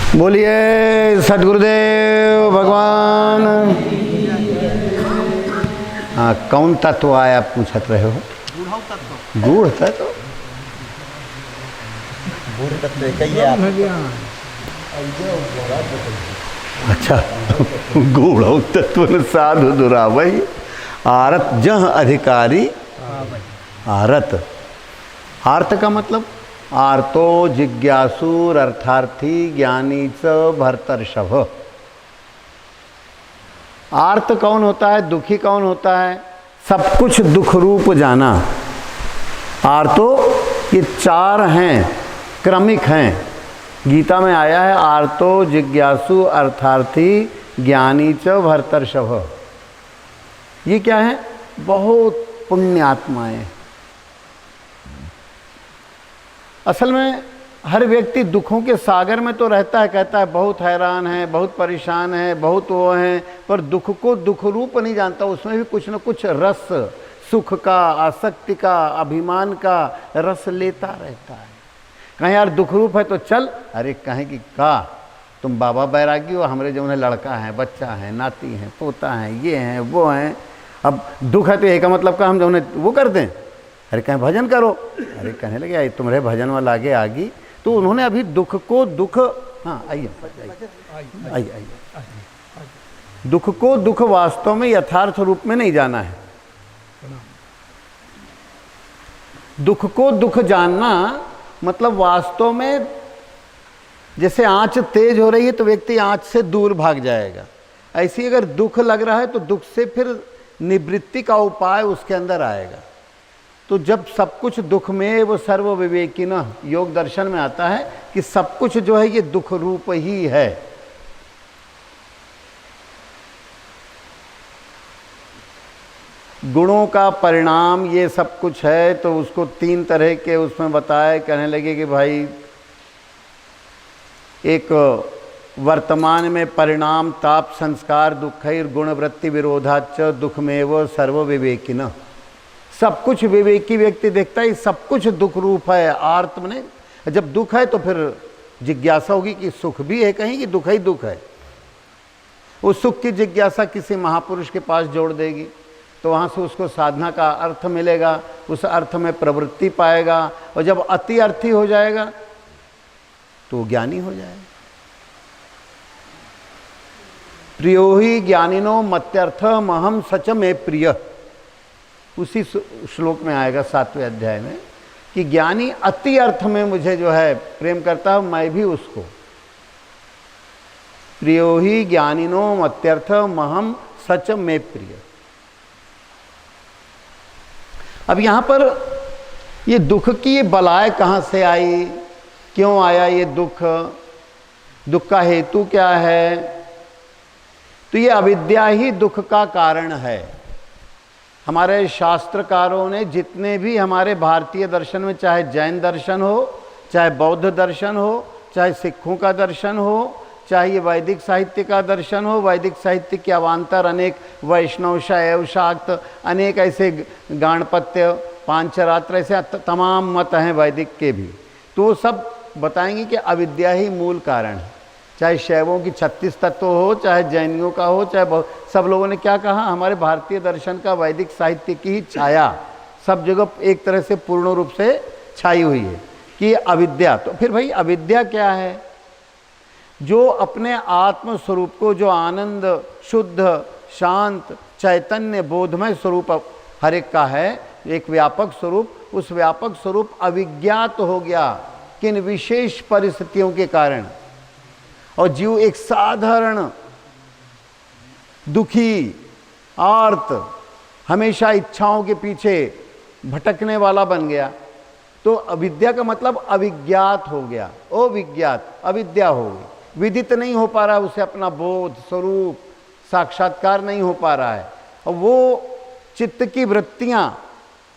बोलिए सद्गुरुदेव भगवान। हाँ, कौन तत्व आया पूछत रहे हो? गूढ़ तत्व। अच्छा, गूढ़ तत्व साधु दुरा भाई आरत जह अधिकारी आरत। आर्त का मतलब आर्तो जिज्ञासुर अर्थार्थी ज्ञानी च भर्तर्षभ। आर्त कौन होता है? दुखी कौन होता है? सब कुछ दुख रूप जाना। आर्तो ये चार हैं, क्रमिक हैं। गीता में आया है आर्तो जिज्ञासु अर्थार्थी ज्ञानी च भर्तर्षभ। ये क्या है? बहुत पुण्य आत्माएं। असल में हर व्यक्ति दुखों के सागर में तो रहता है, कहता है बहुत हैरान है, बहुत परेशान है, बहुत वो है, पर दुख को दुख रूप नहीं जानता। उसमें भी कुछ न कुछ रस, सुख का, आसक्ति का, अभिमान का रस लेता रहता है। कहीं यार दुख रूप है तो चल, अरे कहें कि का तुम बाबा बैरागी हो, हमारे जो उन्हें लड़का है, बच्चा है, नाती है, पोता है, ये हैं वो हैं। अब दुख है तो एक मतलब का हम जो उन्हें वो कर दें, अरे कहें भजन करो, अरे कहने लगे तुम्हारे भजन वाला आगे आ गई। तो उन्होंने अभी दुख को दुख, हाँ आइए आइए, दुख को दुख वास्तव में यथार्थ रूप में नहीं जाना है। दुख को दुख जानना मतलब वास्तव में जैसे आंच तेज हो रही है तो व्यक्ति आंच से दूर भाग जाएगा। ऐसी अगर दुख लग रहा है तो दुख से फिर निवृत्ति का उपाय उसके अंदर आएगा। तो जब सब कुछ दुख में वो सर्व विवेकिन योग दर्शन में आता है कि सब कुछ जो है ये दुख रूप ही है। गुणों का परिणाम ये सब कुछ है। तो उसको तीन तरह के उसमें बताए, कहने लगे कि भाई एक वर्तमान में परिणाम ताप संस्कार दुखैर गुणवृत्ति विरोधाच दुखमेव सर्व विवेकिन। सब कुछ विवेकी व्यक्ति देखता है सब कुछ दुख रूप है। आर्त में जब दुख है तो फिर जिज्ञासा होगी कि सुख भी है कहीं कि दुख ही दुख है। उस सुख की जिज्ञासा किसी महापुरुष के पास जोड़ देगी तो वहाँ से उसको साधना का अर्थ मिलेगा, उस अर्थ में प्रवृत्ति पाएगा, और जब अति अर्थी हो जाएगा तो ज्ञानी हो जाएगा। प्रियो ही ज्ञानिनो मत्यर्थ महम सच में प्रिय, उसी श्लोक में आएगा 7वें अध्याय में कि ज्ञानी अति अर्थ में मुझे जो है प्रेम करता है, मैं भी उसको। प्रियो ही ज्ञानिनो मत्यर्थ महम सच में प्रिय। अब यहां पर ये दुख की ये बलाय कहां से आई, क्यों आया ये दुख, दुख का हेतु क्या है? तो ये अविद्या ही दुख का कारण है। हमारे शास्त्रकारों ने जितने भी हमारे भारतीय दर्शन में, चाहे जैन दर्शन हो, चाहे बौद्ध दर्शन हो, चाहे सिखों का दर्शन हो, चाहे ये वैदिक साहित्य का दर्शन हो, वैदिक साहित्य के अवान्तर अनेक वैष्णव, शैव, शाक्त, अनेक ऐसे गाणपत्य, पांचरात्र, ऐसे तमाम मत हैं वैदिक के भी। तो वो सब बताएंगे कि अविद्या ही मूल कारण है। चाहे शैवों की 36 तत्व हो, चाहे जैनियों का हो, चाहे सब लोगों ने क्या कहा, हमारे भारतीय दर्शन का वैदिक साहित्य की ही छाया सब जगह एक तरह से पूर्ण रूप से छाई हुई है कि अविद्या। तो फिर भाई अविद्या क्या है? जो अपने आत्म स्वरूप को, जो आनंद, शुद्ध, शांत, चैतन्य, बोधमय स्वरूप हर एक का है, एक व्यापक स्वरूप, उस व्यापक स्वरूप अविज्ञात हो गया किन विशेष परिस्थितियों के कारण। और जीव एक साधारण दुखी, आर्त, हमेशा इच्छाओं के पीछे भटकने वाला बन गया। तो अविद्या का मतलब अविज्ञात हो गया, अविज्ञात, अविद्या हो गई। विदित नहीं हो पा रहा उसे अपना बोध स्वरूप, साक्षात्कार नहीं हो पा रहा है। और वो चित्त की वृत्तियां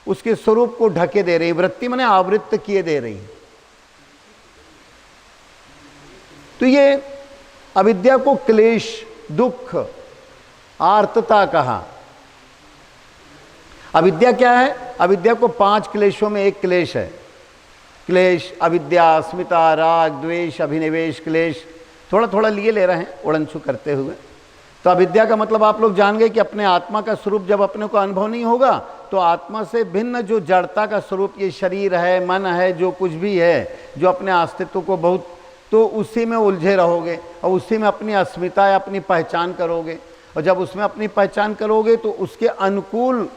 उसके स्वरूप को ढके दे रही, वृत्ति माने आवृत्त किए दे रही। तो ये अविद्या को क्लेश, दुख, आर्तता कहा। अविद्या क्या है? अविद्या को 5 क्लेशों में एक क्लेश है। क्लेश, अविद्या, अस्मिता, राग, द्वेष, अभिनिवेश क्लेश, थोड़ा थोड़ा लिए ले रहे हैं उड़नछू करते हुए। तो अविद्या का मतलब आप लोग जान गए कि अपने आत्मा का स्वरूप जब अपने को अनुभव नहीं होगा तो आत्मा से भिन्न जो जड़ता का स्वरूप ये शरीर है, मन है, जो कुछ भी है, जो अपने अस्तित्व को बहुत, तो उसी में उलझे रहोगे और उसी में अपनी अस्मिता या अपनी पहचान करोगे। और जब उसमें अपनी पहचान करोगे तो उसके अनुकूल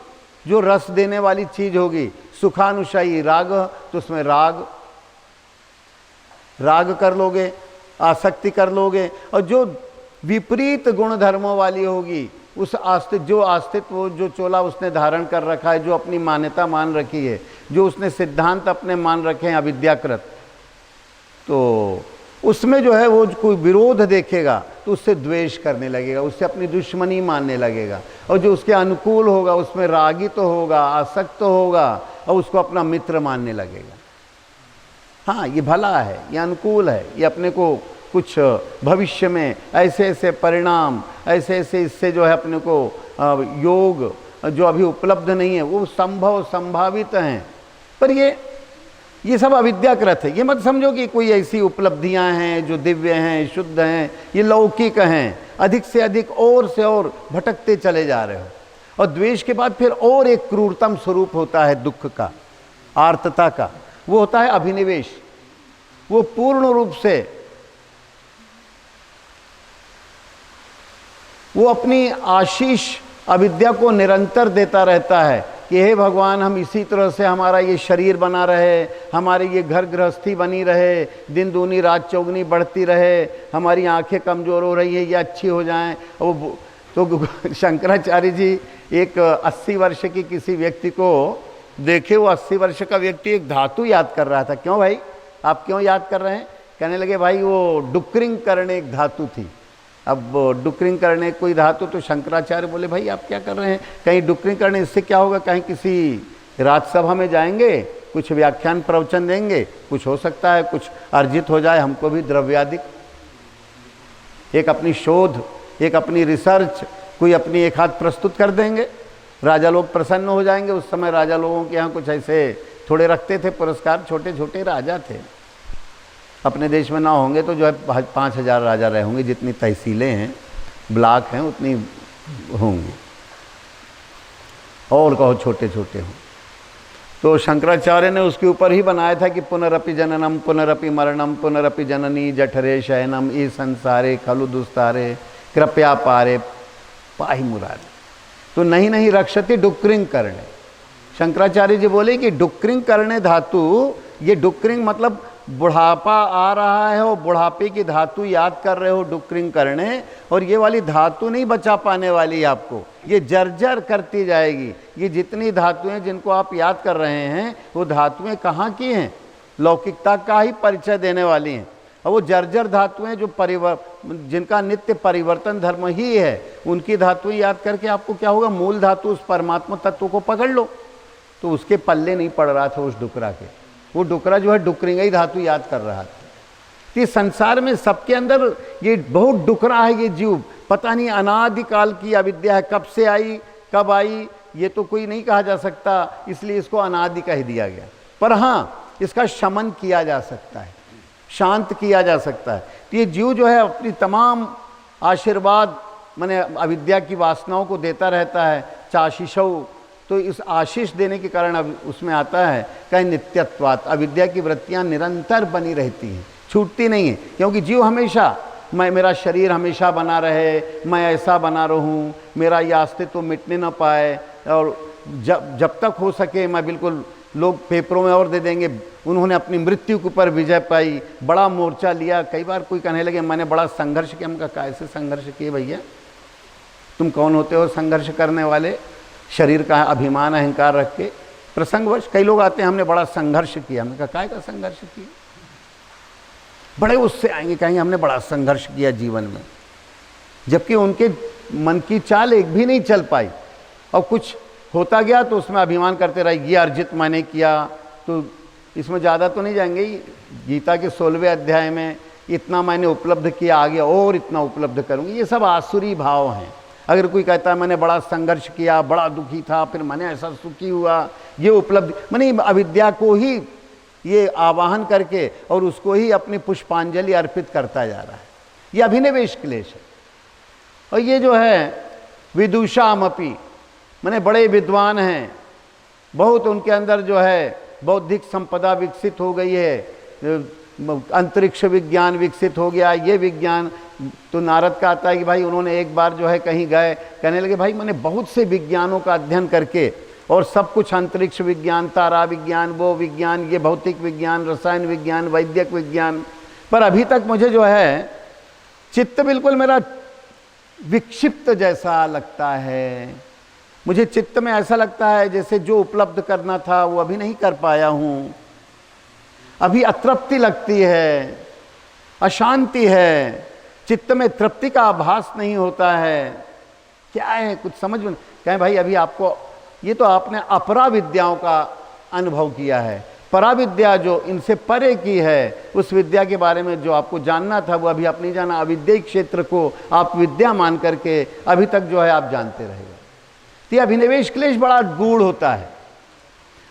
जो रस देने वाली चीज होगी, सुखानुशायी राग, तो उसमें राग कर लोगे, आसक्ति कर लोगे। और जो विपरीत गुण धर्मों वाली होगी, उस अस्तित्व जो चोला उसने धारण कर रखा है, जो अपनी मान्यता मान रखी है, जो उसने सिद्धांत अपने मान रखे हैं अविद्याकृत, तो उसमें जो है वो कोई विरोध देखेगा तो उससे द्वेष करने लगेगा, उससे अपनी दुश्मनी मानने लगेगा। और जो उसके अनुकूल होगा उसमें रागी तो होगा, आसक्त होगा और उसको अपना मित्र मानने लगेगा। हाँ, ये भला है, ये अनुकूल है, ये अपने को कुछ भविष्य में ऐसे ऐसे परिणाम, ऐसे ऐसे इससे जो है अपने को योग जो अभी उपलब्ध नहीं है वो संभावित हैं। पर ये सब अविद्याकृत है। ये मत समझो कि कोई ऐसी उपलब्धियां हैं जो दिव्य हैं, शुद्ध हैं, ये लौकिक हैं। अधिक से अधिक और से और भटकते चले जा रहे हो। और द्वेष के बाद फिर और एक क्रूरतम स्वरूप होता है दुख का, आर्तता का, वो होता है अभिनिवेश। वो पूर्ण रूप से वो अपनी आशीष अविद्या को निरंतर देता रहता है कि हे भगवान, हम इसी तरह से हमारा ये शरीर बना रहे, हमारी ये घर गृहस्थी बनी रहे, दिन दूनी रात चौगनी बढ़ती रहे, हमारी आंखें कमज़ोर हो रही है, ये अच्छी हो जाएं। वो तो शंकराचार्य जी एक 80 वर्ष की किसी व्यक्ति को देखे, वो 80 वर्ष का व्यक्ति एक धातु याद कर रहा था। क्यों भाई, आप क्यों याद कर रहे हैं? कहने लगे भाई वो डुक्रिंग करने एक धातु थी। अब डुक्रिंग करने कोई धातु, तो शंकराचार्य बोले भाई आप क्या कर रहे हैं, कहीं डुक्रिंग करने इससे क्या होगा, कहीं किसी राजसभा में जाएंगे, कुछ व्याख्यान प्रवचन देंगे, कुछ हो सकता है कुछ अर्जित हो जाए, हमको भी द्रव्याधिक, एक अपनी शोध, एक अपनी रिसर्च, कोई अपनी एक हाथ प्रस्तुत कर देंगे, राजा लोग प्रसन्न हो जाएंगे। उस समय राजा लोगों के यहाँ कुछ ऐसे थोड़े रखते थे पुरस्कार, छोटे छोटे राजा थे। अपने देश में ना होंगे तो जो है 5000 राजा रहे होंगे, जितनी तहसीलें हैं, ब्लॉक हैं, उतनी होंगी, और कहो छोटे छोटे हों। तो शंकराचार्य ने उसके ऊपर ही बनाया था कि पुनरपि जननम पुनरपि मरणम पुनरपि जननी जठरे शयनम ई संसारे खलु दुस्तारे कृपया पारे पाहि मुरारे। तो नहीं रक्षति डुक्रिंग करने। शंकराचार्य जी बोले कि डुक्रिंग करने धातु, ये डुक्रिंग मतलब बुढ़ापा आ रहा है और बुढ़ापे की धातु याद कर रहे हो डुक्रिंग करने, और ये वाली धातु नहीं बचा पाने वाली आपको, ये जर्जर करती जाएगी। ये जितनी धातुएं जिनको आप याद कर रहे हैं वो धातुएं कहाँ की हैं, लौकिकता का ही परिचय देने वाली हैं। और वो जर्जर धातुएं जो जिनका नित्य परिवर्तन धर्म ही है, उनकी धातुएं याद करके आपको क्या होगा, मूल धातु उस परमात्मा तत्व को पकड़ लो। तो उसके पल्ले नहीं पड़ रहा था उस डुकरा के, वो डुकरा जो है डुकरिंग धातु याद कर रहा था। तो संसार में सबके अंदर ये बहुत डुकरा है ये जीव, पता नहीं अनादिकाल की अविद्या है, कब से आई कब आई ये तो कोई नहीं कहा जा सकता, इसलिए इसको अनादि कह दिया गया। पर हाँ, इसका शमन किया जा सकता है, शांत किया जा सकता है। तो ये जीव जो है अपनी तमाम आशीर्वाद माने अविद्या की वासनाओं को देता रहता है, चाशिशौ। तो इस आशीष देने के कारण अब उसमें आता है कहीं नित्यत्वात्, अविद्या की वृत्तियां निरंतर बनी रहती हैं, छूटती नहीं है। क्योंकि जीव हमेशा, मेरा शरीर हमेशा बना रहे, मैं ऐसा बना रहूं, मेरा ये अस्तित्व मिटने ना पाए, और जब तक हो सके मैं बिल्कुल, लोग पेपरों में और दे देंगे उन्होंने अपनी मृत्यु के ऊपर विजय पाई, बड़ा मोर्चा लिया। कई बार कोई कहने लगे मैंने बड़ा संघर्ष किया। हमका कैसे संघर्ष किए भैया, तुम कौन होते हो संघर्ष करने वाले, शरीर का अभिमान अहंकार रख के। प्रसंगवश कई लोग आते हैं हमने बड़ा संघर्ष किया। हमने कहा काय का संघर्ष किया, बड़े उससे आएंगे कहेंगे हमने बड़ा संघर्ष किया जीवन में, जबकि उनके मन की चाल एक भी नहीं चल पाई, और कुछ होता गया तो उसमें अभिमान करते रहे, ये अर्जित मैंने किया। तो इसमें ज़्यादा तो नहीं जाएंगे, गीता के 16वें अध्याय में इतना मैंने उपलब्ध किया, आगे और इतना उपलब्ध करूँगी, ये सब आसुरी भाव हैं। अगर कोई कहता है मैंने बड़ा संघर्ष किया, बड़ा दुखी था, फिर मैंने ऐसा सुखी हुआ, ये उपलब्धि, मैंने अविद्या को ही ये आवाहन करके और उसको ही अपनी पुष्पांजलि अर्पित करता जा रहा है। ये अभिनिवेश क्लेश है। और ये जो है विदुषामपि, माने बड़े विद्वान हैं, बहुत उनके अंदर जो है बौद्धिक संपदा विकसित हो गई है, अंतरिक्ष विज्ञान विकसित हो गया, ये विज्ञान। तो नारद का आता है कि भाई उन्होंने एक बार जो है कहीं गए, कहने लगे भाई मैंने बहुत से विज्ञानों का अध्ययन करके, और सब कुछ अंतरिक्ष विज्ञान, तारा विज्ञान, वो विज्ञान, ये भौतिक विज्ञान, रसायन विज्ञान, वैद्यक विज्ञान, पर अभी तक मुझे जो है चित्त बिल्कुल मेरा विक्षिप्त जैसा लगता है। मुझे चित्त में ऐसा लगता है जैसे जो उपलब्ध करना था वो अभी नहीं कर पाया हूँ, अभी अतृप्ति लगती है, अशांति है, चित्त में तृप्ति का आभास नहीं होता है। क्या है, कुछ समझ में कहें भाई अभी आपको, ये तो आपने अपरा विद्याओं का अनुभव किया है, पराविद्या जो इनसे परे की है, उस विद्या के बारे में जो आपको जानना था वो अभी आप नहीं जाना। अविद्या क्षेत्र को आप विद्या मान करके अभी तक जो है आप जानते रहेंगे। तो ये अभिनिवेश क्लेश बड़ा गूढ़ होता है।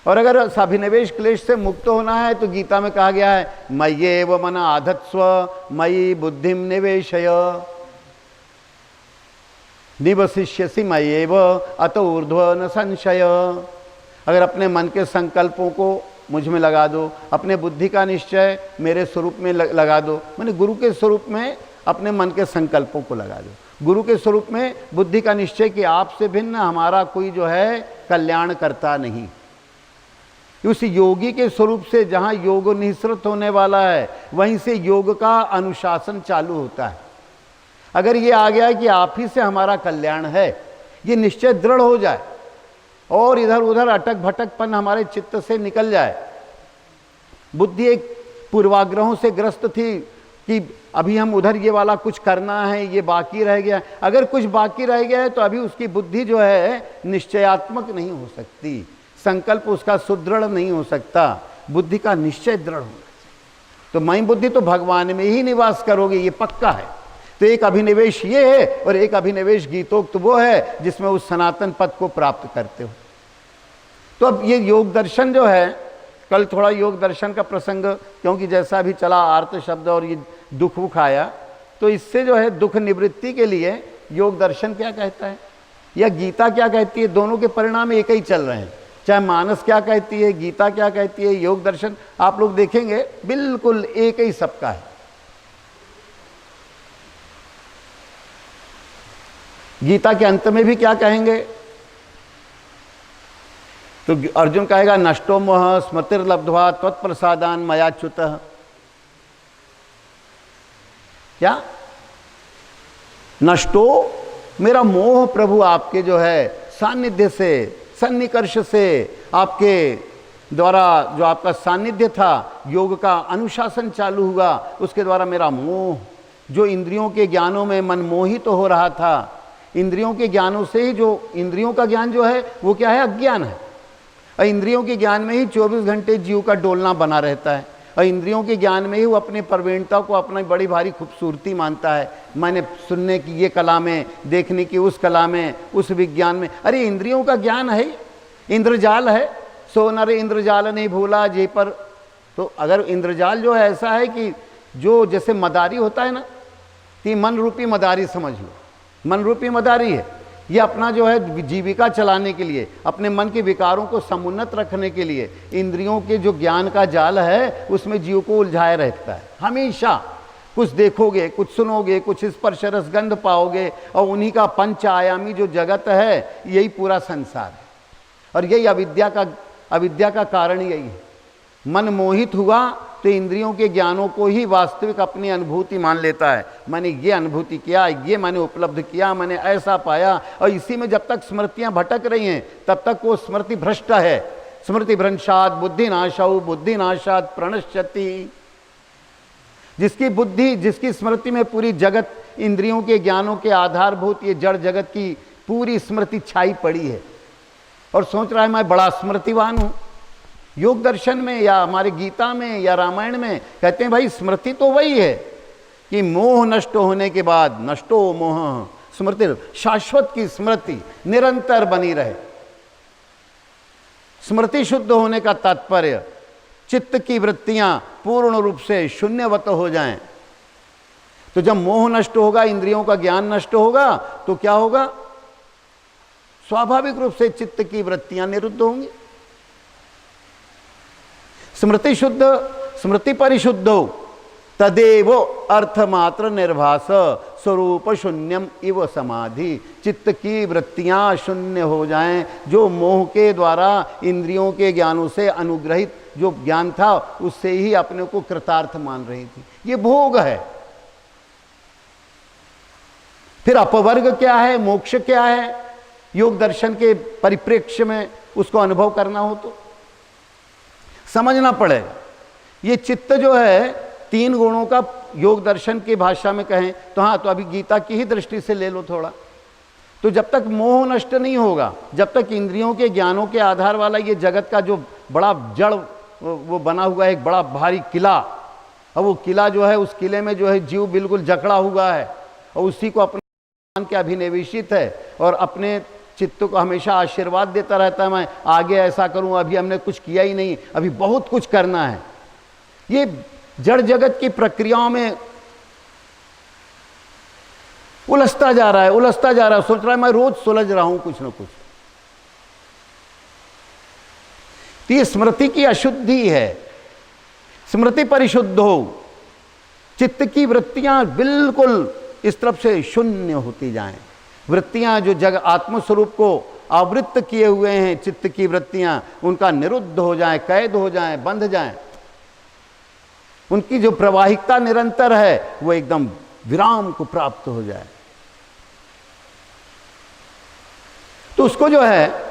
और अगर अभिनिवेश क्लेश से मुक्त होना है तो गीता में कहा गया है मय्येव मन आधत्स्व मयि बुद्धिम निवेशय निवसिष्यसि मय्येव अत ऊर्ध्व न संशय। अगर अपने मन के संकल्पों को मुझ में लगा दो, अपने बुद्धि का निश्चय मेरे स्वरूप में लगा दो, मैंने गुरु के स्वरूप में अपने मन के संकल्पों को लगा दो, गुरु के स्वरूप में बुद्धि का निश्चय कि आपसे भिन्न हमारा कोई जो है कल्याण करता नहीं। उस योगी के स्वरूप से जहाँ योग निःसृत होने वाला है वहीं से योग का अनुशासन चालू होता है। अगर ये आ गया कि आप ही से हमारा कल्याण है, ये निश्चय दृढ़ हो जाए और इधर उधर अटक भटकपन हमारे चित्त से निकल जाए। बुद्धि एक पूर्वाग्रहों से ग्रस्त थी कि अभी हम उधर ये वाला कुछ करना है, ये बाकी रह गया। अगर कुछ बाकी रह गया है तो अभी उसकी बुद्धि जो है निश्चयात्मक नहीं हो सकती, संकल्प उसका सुदृढ़ नहीं हो सकता। बुद्धि का निश्चय दृढ़ होना चाहिए। तो मई बुद्धि तो भगवान में ही निवास करोगे, ये पक्का है। तो एक अभिनिवेश ये है और एक अभिनिवेश गीतोक्त वो है जिसमें उस सनातन पद को प्राप्त करते हो। तो अब ये योग दर्शन जो है, कल थोड़ा योग दर्शन का प्रसंग, क्योंकि जैसा अभी चला आर्त शब्द और ये दुख वुख आया, तो इससे जो है दुख निवृत्ति के लिए योग दर्शन क्या कहता है या गीता क्या कहती है, दोनों के परिणाम एक ही चल रहे हैं। चाहे मानस क्या कहती है, गीता क्या कहती है, योग दर्शन आप लोग देखेंगे बिल्कुल एक ही सबका है। गीता के अंत में भी क्या कहेंगे, तो अर्जुन कहेगा नष्टो मोह स्मृतिर्लब्ध्वा त्वत्प्रसादान मयाच्युतः। क्या नष्टो, मेरा मोह प्रभु आपके जो है सानिध्य से, सन्निकर्ष से, आपके द्वारा जो आपका सानिध्य था, योग का अनुशासन चालू हुआ, उसके द्वारा मेरा मोह, जो इंद्रियों के ज्ञानों में मन मोहित तो हो रहा था, इंद्रियों के ज्ञानों से ही, जो इंद्रियों का ज्ञान जो है वो क्या है, अज्ञान है। और इंद्रियों के ज्ञान में ही 24 घंटे जीव का डोलना बना रहता है, और इंद्रियों के ज्ञान में ही वो अपनी प्रवीणता को अपनी बड़ी भारी खूबसूरती मानता है। मैंने सुनने की ये कला में, देखने की उस कला में, उस विज्ञान में। अरे इंद्रियों का ज्ञान है, इंद्रजाल है, सो नर इंद्रजाल नहीं भूला जे पर। तो अगर इंद्रजाल जो है ऐसा है कि जो जैसे मदारी होता है ना, कि मन रूपी मदारी समझ लो, मन रूपी मदारी है, ये अपना जो है जीविका चलाने के लिए, अपने मन के विकारों को समुन्नत रखने के लिए इंद्रियों के जो ज्ञान का जाल है उसमें जीव को उलझाए रहता है। हमेशा कुछ देखोगे, कुछ सुनोगे, कुछ स्पर्श रसगंध पाओगे, और उन्हीं का पंच आयामी जो जगत है यही पूरा संसार है। और यही अविद्या का कारण यही है। मन मोहित हुआ तो इंद्रियों के ज्ञानों को ही वास्तविक अपनी अनुभूति मान लेता है। मैंने ये अनुभूति किया, ये मैंने उपलब्ध किया, मैंने ऐसा पाया। और इसी में जब तक स्मृतियां भटक रही हैं तब तक वो स्मृति भ्रष्ट है। स्मृति भ्रंशात बुद्धिनाशौ बुद्धिनाशात प्रणश्यति। जिसकी बुद्धि, जिसकी स्मृति में पूरी जगत इंद्रियों के ज्ञानों के आधारभूत ये जड़ जगत की पूरी स्मृति छाई पड़ी है और सोच रहा है मैं बड़ा स्मृतिवान हूं। योग दर्शन में या हमारे गीता में या रामायण में कहते हैं भाई स्मृति तो वही है कि मोह नष्ट होने के बाद, नष्टो मोह स्मृति, शाश्वत की स्मृति निरंतर बनी रहे। स्मृति शुद्ध होने का तात्पर्य चित्त की वृत्तियां पूर्ण रूप से शून्यवत हो जाएं, तो जब मोह नष्ट होगा, इंद्रियों का ज्ञान नष्ट होगा, तो क्या होगा? स्वाभाविक रूप से चित्त की वृत्तियां निरुद्ध होंगी। स्मृति शुद्ध, स्मृति परिशुद्ध हो तदेव अर्थमात्र निर्भास स्वरूप शून्यम इव समाधि। चित्त की वृत्तियां शून्य हो जाएं, जो मोह के द्वारा इंद्रियों के ज्ञानों से अनुग्रहित जो ज्ञान था उससे ही अपने को कृतार्थ मान रही थी। ये भोग है। फिर अपवर्ग क्या है, मोक्ष क्या है, योग दर्शन के परिप्रेक्ष्य में उसको अनुभव करना हो तो समझना पड़ेगा। ये चित्त जो है 3 गुणों का योग दर्शन की भाषा में कहें तो हाँ, तो अभी गीता की ही दृष्टि से ले लो थोड़ा। तो जब तक मोह नष्ट नहीं होगा, जब तक इंद्रियों के ज्ञानों के आधार वाला ये जगत का जो बड़ा जड़ वो बना हुआ है, एक बड़ा भारी किला, और वो किला जो है, उस किले में जो है जीव बिल्कुल जकड़ा हुआ है और उसी को अपने मान के अभिनिवेशित है और अपने चित्त को हमेशा आशीर्वाद देता रहता है, मैं आगे ऐसा करूं, अभी हमने कुछ किया ही नहीं, अभी बहुत कुछ करना है। ये जड़ जगत की प्रक्रियाओं में उलझता जा रहा है, उलझता जा रहा है, सोच रहा है मैं रोज सुलझ रहा हूं कुछ ना कुछ। तो ये स्मृति की अशुद्धि है। स्मृति परिशुद्ध हो, चित्त की वृत्तियां बिल्कुल इस तरफ से शून्य होती जाएं। वृत्तियां जो जग आत्मस्वरूप को आवृत्त किए हुए हैं, चित्त की वृत्तियां उनका निरुद्ध हो जाएं, कैद हो जाएं, बंध जाएं। उनकी जो प्रवाहिकता निरंतर है वो एकदम विराम को प्राप्त हो जाए। तो उसको जो है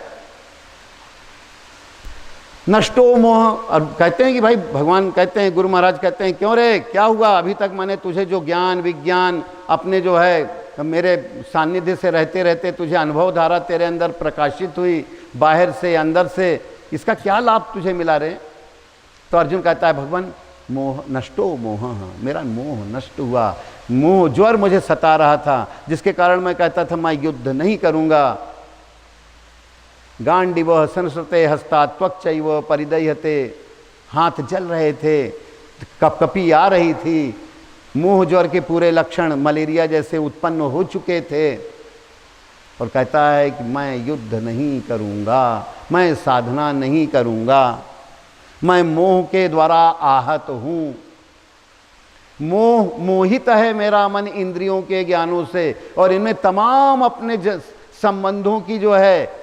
नष्टो मोह। और कहते हैं कि भाई भगवान कहते हैं, गुरु महाराज कहते हैं, क्यों रे क्या हुआ, अभी तक मैंने तुझे जो ज्ञान विज्ञान अपने जो है मेरे सानिध्य से रहते रहते तुझे अनुभव धारा तेरे अंदर प्रकाशित हुई, बाहर से अंदर से, इसका क्या लाभ तुझे मिला रे? तो अर्जुन कहता है भगवान मोह नष्टो मोह, मेरा मोह नष्ट हुआ। मोह ज्वर मुझे सता रहा था, जिसके कारण मैं कहता था मैं युद्ध नहीं करूंगा। गांडीव संस्कृते हस्ता त्वक्चैव परिदह्यते, हाथ जल रहे थे, कपकपी आ रही थी, मोह ज्वर के पूरे लक्षण मलेरिया जैसे उत्पन्न हो चुके थे। और कहता है कि मैं युद्ध नहीं करूंगा, मैं साधना नहीं करूंगा, मैं मोह के द्वारा आहत हूं। मोहित है मेरा मन इंद्रियों के ज्ञानों से, और इनमें तमाम अपने संबंधों की जो है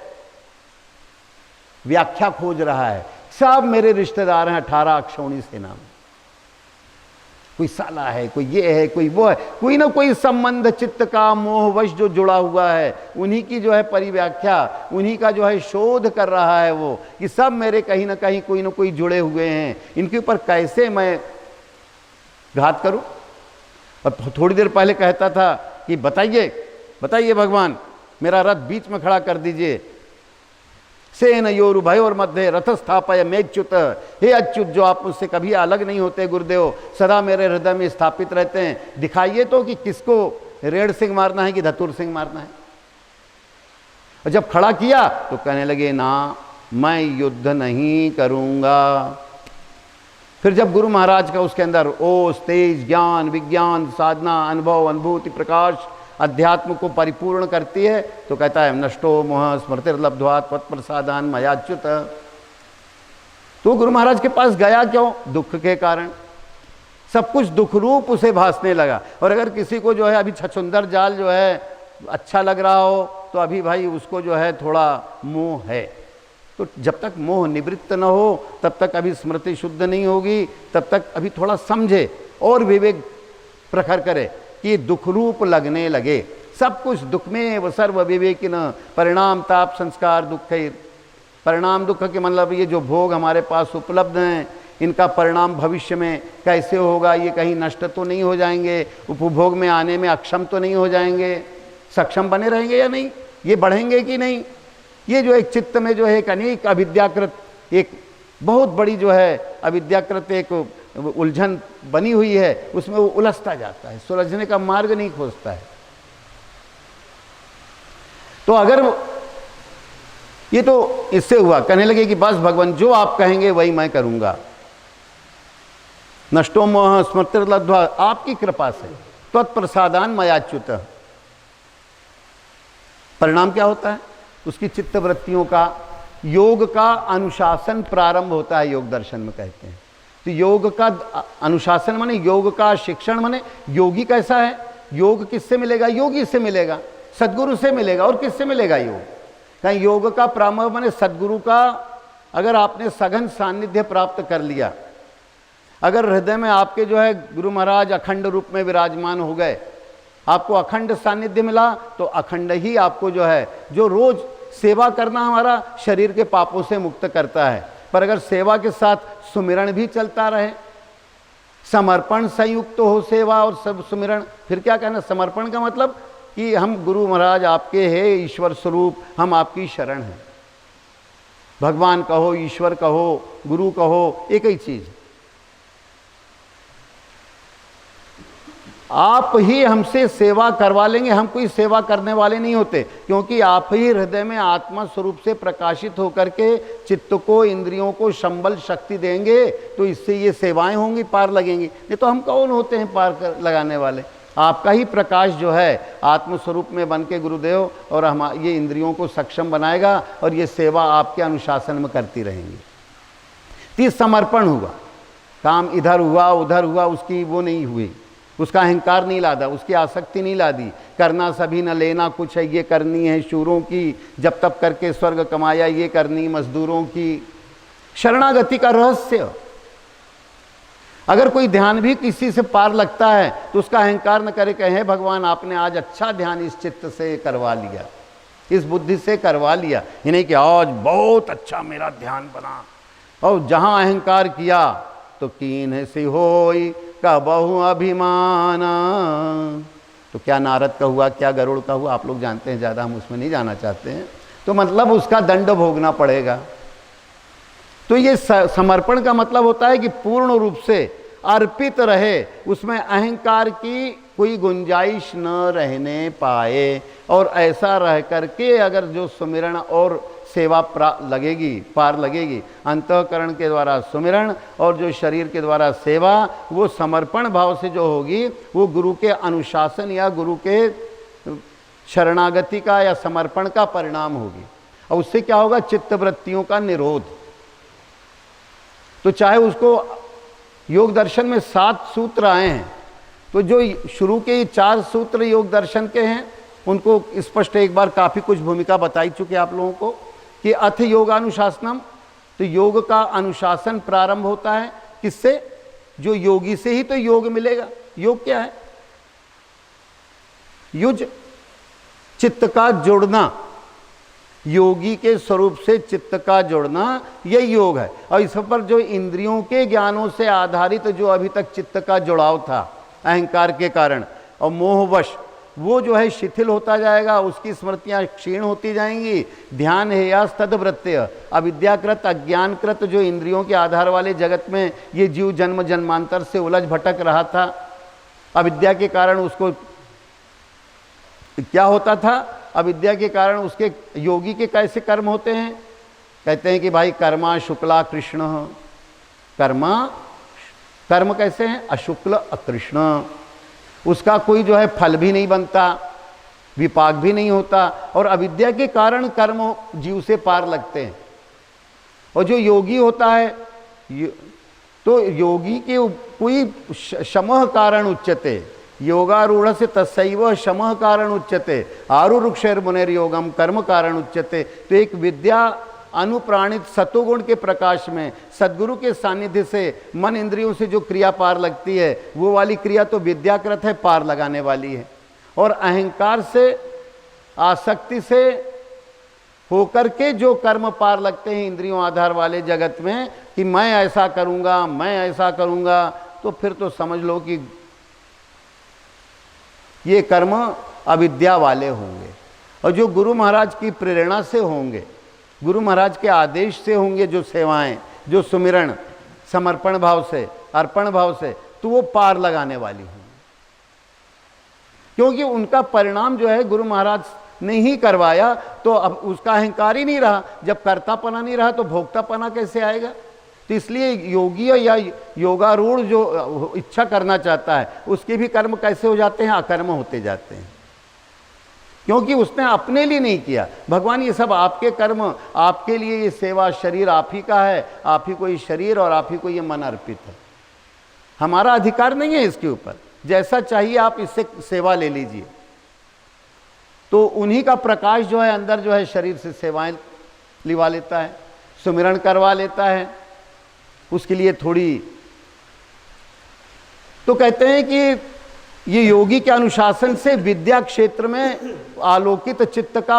व्याख्या खोज रहा है। सब मेरे रिश्तेदार हैं 18 अक्षौणी सेना में, कोई साला है, कोई ये है, कोई वो है, कोई ना कोई संबंध चित्त का मोहवश जो जुड़ा हुआ है, उन्हीं की जो है परिव्याख्या, उन्हीं का जो है शोध कर रहा है वो, कि सब मेरे कहीं ना कहीं कोई ना कोई जुड़े हुए हैं, इनके ऊपर कैसे मैं घात करूं। और थोड़ी देर पहले कहता था कि बताइए बताइए भगवान, मेरा रथ बीच में खड़ा कर दीजिए, सेन योरु भयोर मध्य रथ स्थापय मेच्युत। हे अच्युत, जो आप मुझसे कभी अलग नहीं होते गुरुदेव, सदा मेरे हृदय में स्थापित रहते हैं, दिखाइए तो कि किसको रेड सिंह मारना है कि धतुर सिंह मारना है। और जब खड़ा किया तो कहने लगे ना, मैं युद्ध नहीं करूंगा। फिर जब गुरु महाराज का उसके अंदर ओस तेज ज्ञान विज्ञान साधना अनुभव अनुभूति प्रकाश अध्यात्म को परिपूर्ण करती है, तो कहता है नष्टो मोह स्मृतिर्लब्ध्वा त्वत्प्रसादान मयाच्युत। तो गुरु महाराज के पास गया क्यों? दुख के कारण सब कुछ दुख रूप उसे भासने लगा। और अगर किसी को जो है अभी छछुंदर जाल जो है अच्छा लग रहा हो, तो अभी भाई उसको जो है थोड़ा मोह है। तो जब तक मोह निवृत्त न हो तब तक अभी स्मृति शुद्ध नहीं होगी, तब तक अभी थोड़ा समझे और विवेक प्रखर करे कि दुख रूप लगने लगे। सब कुछ दुख में व सर्व विवेकिन परिणाम ताप संस्कार दुख। परिणाम दुख के मतलब ये जो भोग हमारे पास उपलब्ध हैं, इनका परिणाम भविष्य में कैसे होगा, ये कहीं नष्ट तो नहीं हो जाएंगे, उपभोग में आने में अक्षम तो नहीं हो जाएंगे, सक्षम बने रहेंगे या नहीं, ये बढ़ेंगे कि नहीं। ये जो एक चित्त में जो है एक अनेक अविद्याकृत, एक बहुत बड़ी जो है अविद्याकृत एक उलझन बनी हुई है, उसमें वो उलझता जाता है, सुलझने का मार्ग नहीं खोजता है। तो अगर ये तो इससे हुआ, कहने लगे कि बस भगवान जो आप कहेंगे वही मैं करूंगा। नष्टो मोह स्मृतिर्लब्ध्वा, आपकी कृपा से त्वत्प्रसादान मयाच्युत। परिणाम क्या होता है? उसकी चित्त वृत्तियों का, योग का अनुशासन प्रारंभ होता है, योग दर्शन में कहते हैं। तो योग का अनुशासन माने योग का शिक्षण, माने योगी कैसा है? योग किससे मिलेगा? योगी से मिलेगा, सदगुरु से मिलेगा। और किससे मिलेगा योग? कहीं योग का प्रारंभ माने सदगुरु का, अगर आपने सघन सानिध्य प्राप्त कर लिया, अगर हृदय में आपके जो है गुरु महाराज अखंड रूप में विराजमान हो गए, आपको अखंड सानिध्य मिला, तो अखंड ही आपको जो है, जो रोज सेवा करना हमारा शरीर के पापों से मुक्त करता है। पर अगर सेवा के साथ सुमिरन भी चलता रहे, समर्पण संयुक्त हो सेवा और सब सुमिरन, फिर क्या कहना? समर्पण का मतलब कि हम गुरु महाराज आपके हैं, ईश्वर स्वरूप, हम आपकी शरण हैं। भगवान कहो, ईश्वर कहो, गुरु कहो, एक ही चीज। आप ही हमसे सेवा करवा लेंगे, हम कोई सेवा करने वाले नहीं होते, क्योंकि आप ही हृदय में आत्मा स्वरूप से प्रकाशित होकर के चित्त को, इंद्रियों को संबल शक्ति देंगे, तो इससे ये सेवाएं होंगी, पार लगेंगी। नहीं तो हम कौन होते हैं पार लगाने वाले? आपका ही प्रकाश जो है आत्मस्वरूप में बन के गुरुदेव और हम ये इंद्रियों को सक्षम बनाएगा, और ये सेवा आपके अनुशासन में करती रहेंगी। तो समर्पण हुआ, काम इधर हुआ उधर हुआ, उसकी वो नहीं हुई, उसका अहंकार नहीं लादा, उसकी आसक्ति नहीं लादी। करना सभी न लेना कुछ है, ये करनी है शूरों की, जब तब करके स्वर्ग कमाया, ये करनी मजदूरों की। शरणागति का रहस्य, अगर कोई ध्यान भी किसी से पार लगता है तो उसका अहंकार न करे, कहे भगवान आपने आज अच्छा ध्यान इस चित्त से करवा लिया, इस बुद्धि से करवा लिया, ये नहीं कि आज बहुत अच्छा मेरा ध्यान बना। और जहां अहंकार किया तो कीन सी होई का बहु अभिमाना। तो क्या नारद का हुआ, क्या गरुड़ का हुआ, आप लोग जानते हैं, ज़्यादा हम उसमें नहीं जाना चाहते हैं। तो मतलब उसका दंड भोगना पड़ेगा। तो ये समर्पण का मतलब होता है कि पूर्ण रूप से अर्पित रहे, उसमें अहंकार की कोई गुंजाइश न रहने पाए। और ऐसा रह करके अगर जो सुमिरन और सेवा लगेगी, पार लगेगी, अंतःकरण के द्वारा सुमिरन और जो शरीर के द्वारा सेवा, वो समर्पण भाव से जो होगी, वो गुरु के अनुशासन या गुरु के शरणागति का या समर्पण का परिणाम होगी। और उससे क्या होगा? चित्तवृत्तियों का निरोध। तो चाहे उसको योग दर्शन में 7 सूत्र आए हैं, तो जो शुरू के 4 सूत्र योग दर्शन के हैं, उनको स्पष्ट एक बार काफ़ी कुछ भूमिका बताई चुके आप लोगों को कि अथ योगानुशासनम। तो योग का अनुशासन प्रारंभ होता है किससे? जो योगी से ही तो योग मिलेगा। योग क्या है? युज, चित्त का जुड़ना, योगी के स्वरूप से चित्त का जुड़ना, यही योग है। और इस पर जो इंद्रियों के ज्ञानों से आधारित जो अभी तक चित्त का जुड़ाव था अहंकार के कारण और मोहवश, वो जो है शिथिल होता जाएगा, उसकी स्मृतियां क्षीण होती जाएंगी। ध्यान है या तद्वृत्य, अविद्याकृत अज्ञानकृत जो इंद्रियों के आधार वाले जगत में ये जीव जन्म जन्मांतर से उलझ भटक रहा था, अविद्या के कारण उसको क्या होता था? अविद्या के कारण उसके योगी के कैसे कर्म होते हैं? कहते हैं कि भाई कर्मा शुक्ला कृष्ण। कर्म कैसे हैं? अशुक्ल अकृष्ण। उसका कोई जो है फल भी नहीं बनता, विपाक भी नहीं होता, और अविद्या के कारण कर्म जीव से पार लगते हैं। और जो योगी होता है, तो योगी के कोई शमः कारण उच्यते, योगारूढ़ से तस्सैव शमः कारण उच्यते, आरुरुक्षैर मुनेर योगम कर्म कारण उच्यते। तो एक विद्या अनुप्राणित सतोगुण के प्रकाश में सद्गुरु के सानिध्य से मन इंद्रियों से जो क्रिया पार लगती है, वो वाली क्रिया तो विद्याकृत है, पार लगाने वाली है। और अहंकार से, आसक्ति से होकर के जो कर्म पार लगते हैं इंद्रियों आधार वाले जगत में कि मैं ऐसा करूंगा, मैं ऐसा करूंगा, तो फिर तो समझ लो कि ये कर्म अविद्या वाले होंगे। और जो गुरु महाराज की प्रेरणा से होंगे, गुरु महाराज के आदेश से होंगे जो सेवाएं, जो सुमिरन समर्पण भाव से, अर्पण भाव से, तो वो पार लगाने वाली होंगी। क्योंकि उनका परिणाम जो है गुरु महाराज ने ही करवाया, तो अब उसका अहंकार ही नहीं रहा। जब कर्तापना नहीं रहा तो भोक्तापना कैसे आएगा? तो इसलिए योगी या योगारूढ़ जो इच्छा करना चाहता है उसके भी कर्म कैसे हो जाते हैं, अकर्म होते जाते हैं, क्योंकि उसने अपने लिए नहीं किया। भगवान ये सब आपके कर्म, आपके लिए ये सेवा, शरीर आप ही का है, आप ही को ये शरीर और आप ही को ये मन अर्पित है, हमारा अधिकार नहीं है इसके ऊपर, जैसा चाहिए आप इससे सेवा ले लीजिए। तो उन्हीं का प्रकाश जो है अंदर जो है शरीर से सेवाएं लिवा लेता है, सुमिरन करवा लेता है, उसके लिए थोड़ी। तो कहते हैं कि ये योगी के अनुशासन से विद्या क्षेत्र में आलोकित चित्त का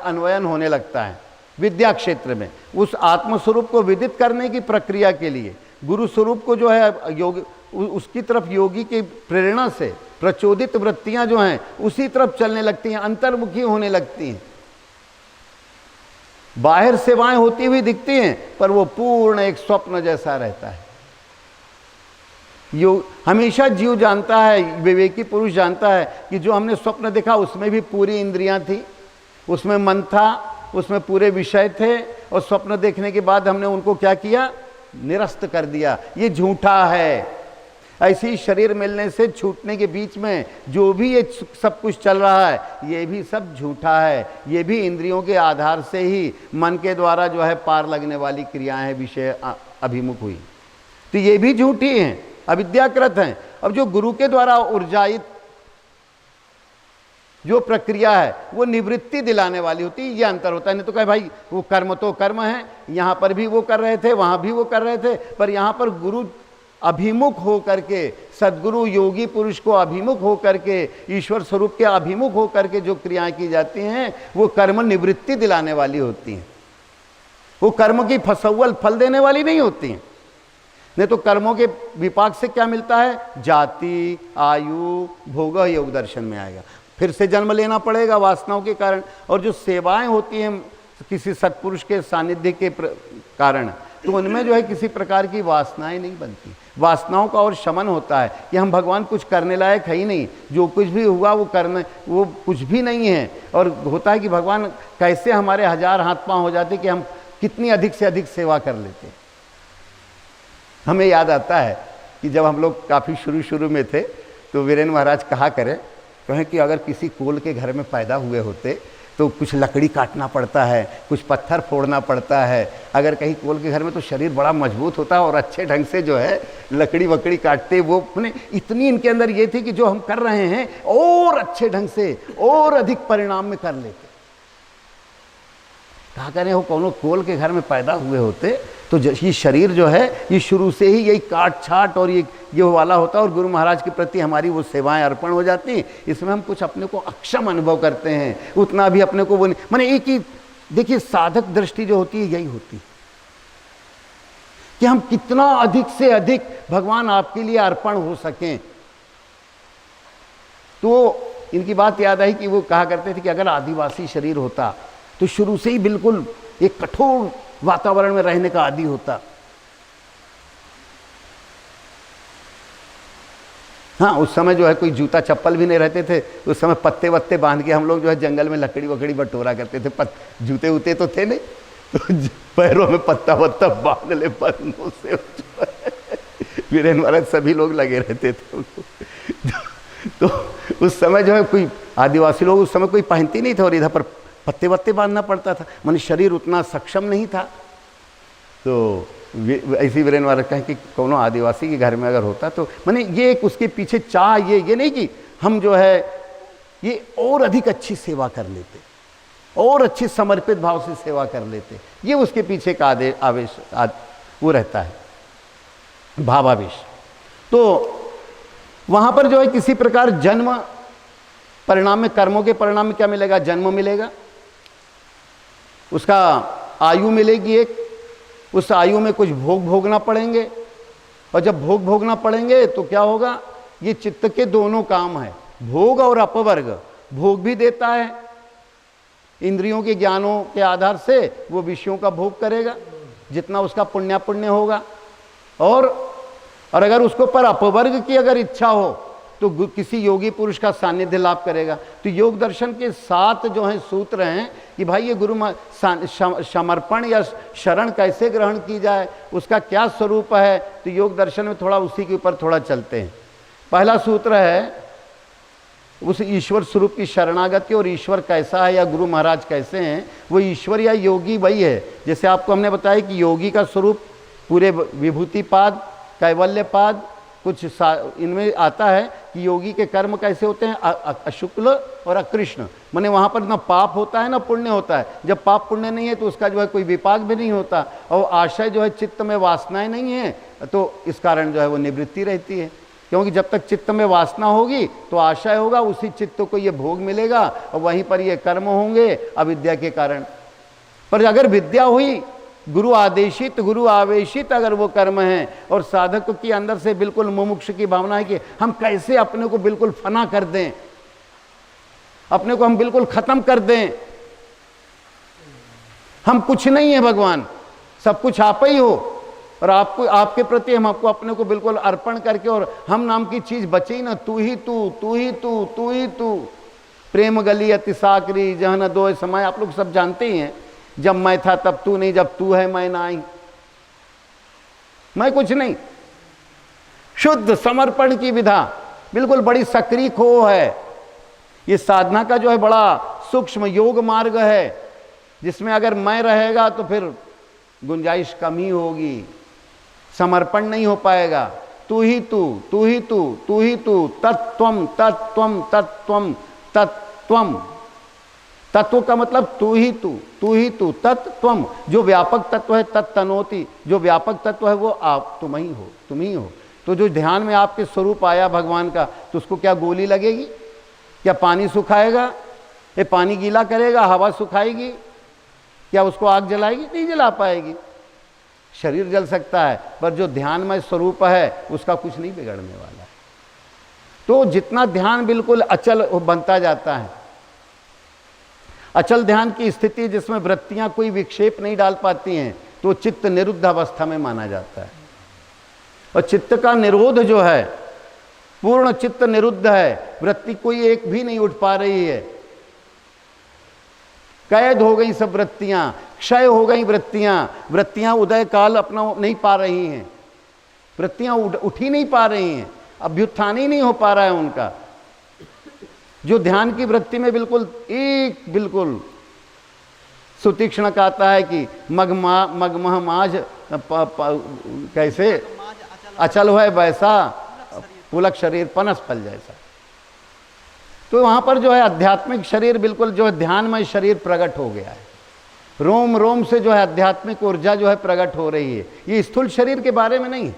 अन्वयन होने लगता है। विद्या क्षेत्र में उस आत्मस्वरूप को विदित करने की प्रक्रिया के लिए गुरु स्वरूप को जो है योग, उसकी तरफ योगी की प्रेरणा से प्रचोदित वृत्तियां जो हैं उसी तरफ चलने लगती हैं, अंतर्मुखी होने लगती हैं। बाहर सेवाएं होती हुई दिखती हैं पर वो पूर्ण एक स्वप्न जैसा रहता है। हमेशा जीव जानता है, विवेकी पुरुष जानता है कि जो हमने स्वप्न देखा उसमें भी पूरी इंद्रियां थी, उसमें मन था, उसमें पूरे विषय थे, और स्वप्न देखने के बाद हमने उनको क्या किया, निरस्त कर दिया, ये झूठा है। ऐसी शरीर मिलने से छूटने के बीच में जो भी ये सब कुछ चल रहा है ये भी सब झूठा है, ये भी इंद्रियों के आधार से ही मन के द्वारा जो है पार लगने वाली क्रियाएं विषय अभिमुख हुई, तो ये भी झूठी हैं, अविद्याकृत हैं। अब जो गुरु के द्वारा ऊर्जायित जो प्रक्रिया है वो निवृत्ति दिलाने वाली होती है, ये अंतर होता है। नहीं तो कहे भाई वो कर्म तो कर्म है, यहां पर भी वो कर रहे थे, वहां भी वो कर रहे थे, पर यहां पर गुरु अभिमुख हो करके, सद्गुरु योगी पुरुष को अभिमुख हो करके, ईश्वर स्वरूप के अभिमुख हो करके जो क्रियाएं की जाती हैं वो कर्म निवृत्ति दिलाने वाली होती हैं, वो कर्म की फसौल फल देने वाली नहीं होती हैं। नहीं तो कर्मों के विपाक से क्या मिलता है, जाति, आयु, भोग, योग दर्शन में आएगा, फिर से जन्म लेना पड़ेगा वासनाओं के कारण। और जो सेवाएं होती हैं किसी सत्पुरुष के सानिध्य के कारण, तो उनमें जो है किसी प्रकार की वासनाएं नहीं बनती, वासनाओं का और शमन होता है कि हम भगवान कुछ करने लायक है ही नहीं, जो कुछ भी हुआ वो करने, वो कुछ भी नहीं है। और होता है कि भगवान कैसे हमारे हजार हाथ पांव हो जाते कि हम कितनी अधिक से अधिक सेवा कर लेते। हमें याद आता है कि जब हम लोग काफ़ी शुरू में थे तो वीरेंद्र महाराज कहें कि अगर किसी कोल के घर में पैदा हुए होते तो कुछ लकड़ी काटना पड़ता है, कुछ पत्थर फोड़ना पड़ता है, अगर कहीं कोल के घर में तो शरीर बड़ा मजबूत होता है और अच्छे ढंग से जो है लकड़ी वकड़ी काटते। वो इतनी इनके अंदर ये थी कि जो हम कर रहे हैं और अच्छे ढंग से और अधिक परिणाम में कर लेते। कहा करें वो कोनो कोल के घर में पैदा हुए होते तो ये शरीर जो है ये शुरू से ही यही काट छाट और ये वाला होता, और गुरु महाराज के प्रति हमारी वो सेवाएं अर्पण हो जाती। इसमें हम कुछ अपने को अक्षम अनुभव करते हैं, उतना भी अपने को वो नहीं, माने एक ही देखिए साधक दृष्टि जो होती है यही होती है कि हम कितना अधिक से अधिक भगवान आपके लिए अर्पण हो सकें। तो इनकी बात याद आई कि वो कहा करते थे कि अगर आदिवासी शरीर होता तो शुरू से ही बिल्कुल एक कठोर वातावरण में रहने का आदी होता। हाँ, उस समय जो है कोई जूता चप्पल भी नहीं रहते थे, उस समय पत्ते वत्ते बांध के हम लोग जो है जंगल में लकड़ी वकड़ी बटोरा करते थे। जूते उते तो थे नहीं, तो पैरों में पत्ता वत्ता बांध ले बरनों से। वीरेंद्र महाराज सभी लोग लगे रहते थे। तो उस समय जो है कोई आदिवासी लोग उस समय कोई पहनती नहीं था, और इधर पर पत्ते वत्ते बांधना पड़ता था, माने शरीर उतना सक्षम नहीं था। तो ऐसी वीरेंद्र महाराज कहें कि कोनो आदिवासी के घर में अगर होता तो माने ये एक उसके पीछे चाह, ये नहीं कि हम जो है ये और अधिक अच्छी सेवा कर लेते और अच्छी समर्पित भाव से सेवा कर लेते, ये उसके पीछे का आवेश वो रहता है, भावावेश। तो वहाँ पर जो है किसी प्रकार जन्म परिणाम में, कर्मों के परिणाम में क्या मिलेगा, जन्म मिलेगा, उसका आयु मिलेगी एक, उस आयु में कुछ भोग भोगना पड़ेंगे, और जब भोग भोगना पड़ेंगे तो क्या होगा, ये चित्त के दोनों काम है, भोग और अपवर्ग। भोग भी देता है, इंद्रियों के ज्ञानों के आधार से वो विषयों का भोग करेगा जितना उसका पुण्य होगा, और अगर उसको पर अपवर्ग की अगर इच्छा हो तो किसी योगी पुरुष का सानिध्य लाभ करेगा। तो योग दर्शन के 7 जो हैं सूत्र हैं कि भाई ये गुरु समर्पण या शरण कैसे ग्रहण की जाए, उसका क्या स्वरूप है, तो योग दर्शन में थोड़ा उसी के ऊपर थोड़ा चलते हैं। पहला सूत्र है उस ईश्वर स्वरूप की शरणागति, और ईश्वर कैसा है या गुरु महाराज कैसे हैं, वो ईश्वर या योगी वही है। जैसे आपको हमने बताया कि योगी का स्वरूप पूरे विभूतिपाद, कैवल्यपाद, कुछ इनमें आता है कि योगी के कर्म कैसे होते हैं, अशुक्ल और अकृष्ण, माने वहाँ पर ना पाप होता है ना पुण्य होता है। जब पाप पुण्य नहीं है तो उसका जो है कोई विपाक भी नहीं होता, और आशय जो है चित्त में वासनाएं नहीं है, तो इस कारण जो है वो निवृत्ति रहती है। क्योंकि जब तक चित्त में वासना होगी तो आशय होगा, उसी चित्त को ये भोग मिलेगा और वहीं पर ये कर्म होंगे अविद्या के कारण। पर अगर विद्या हुई, गुरु आदेशित गुरु आवेशित अगर वो कर्म है, और साधक के अंदर से बिल्कुल मुमुक्ष की भावना है कि हम कैसे अपने को बिल्कुल फना कर दें, अपने को हम बिल्कुल खत्म कर दें, हम कुछ नहीं है भगवान, सब कुछ आप ही हो, और आपको आपके प्रति हम आपको अपने को बिल्कुल अर्पण करके, और हम नाम की चीज बचे ही ना, तू ही तू, तू ही तू, तू ही तू, प्रेम गली अति साकरी जहाँ न दो समय। आप लोग सब जानते ही हैं, जब मैं था तब तू नहीं, जब तू है मैं ना आई, मैं कुछ नहीं। शुद्ध समर्पण की विधा बिल्कुल बड़ी सक्रिय खो है। ये साधना का जो है बड़ा सूक्ष्म योग मार्ग है, जिसमें अगर मैं रहेगा तो फिर गुंजाइश कम ही होगी, समर्पण नहीं हो पाएगा। तू ही तू, तू ही तू, तू ही तू, तत्त्वम तत्त्वम तत्त्वम तत्त्वम। तत्व का मतलब तू ही तू, तू ही तू, तत्त्वम जो व्यापक तत्व है, तत्तनोति जो व्यापक तत्व है वो आप, तुम ही हो, तुम ही हो। तो जो ध्यान में आपके स्वरूप आया भगवान का, तो उसको क्या गोली लगेगी, क्या पानी सुखाएगा, ये पानी गीला करेगा, हवा सुखाएगी, क्या उसको आग जलाएगी, नहीं जला पाएगी। शरीर जल सकता है, पर जो ध्यान में स्वरूप है उसका कुछ नहीं बिगड़ने वाला है। तो जितना ध्यान बिल्कुल अचल बनता जाता है, अचल ध्यान की स्थिति जिसमें वृत्तियां कोई विक्षेप नहीं डाल पाती हैं, तो चित्त निरुद्ध अवस्था में माना जाता है। और चित्त का निरोध जो है, पूर्ण चित्त निरुद्ध है, वृत्ति कोई एक भी नहीं उठ पा रही है, कैद हो गई सब वृत्तियां, क्षय हो गई वृत्तियां, वृत्तियां उदय काल अपना नहीं पा रही हैं, वृत्तियां उठ ही नहीं पा रही हैं, अभ्युत्थान ही नहीं हो पा रहा है उनका। जो ध्यान की वृत्ति में बिल्कुल सुतीक्ष्ण कहता है कि मगमह माज कैसे अचल है वैसा, पुलक शरीर पनस फल जैसा। तो वहां पर जो है आध्यात्मिक शरीर बिल्कुल जो है ध्यानमय शरीर प्रकट हो गया है, रोम रोम से जो है आध्यात्मिक ऊर्जा जो है प्रकट हो रही है। ये स्थूल शरीर के बारे में नहीं,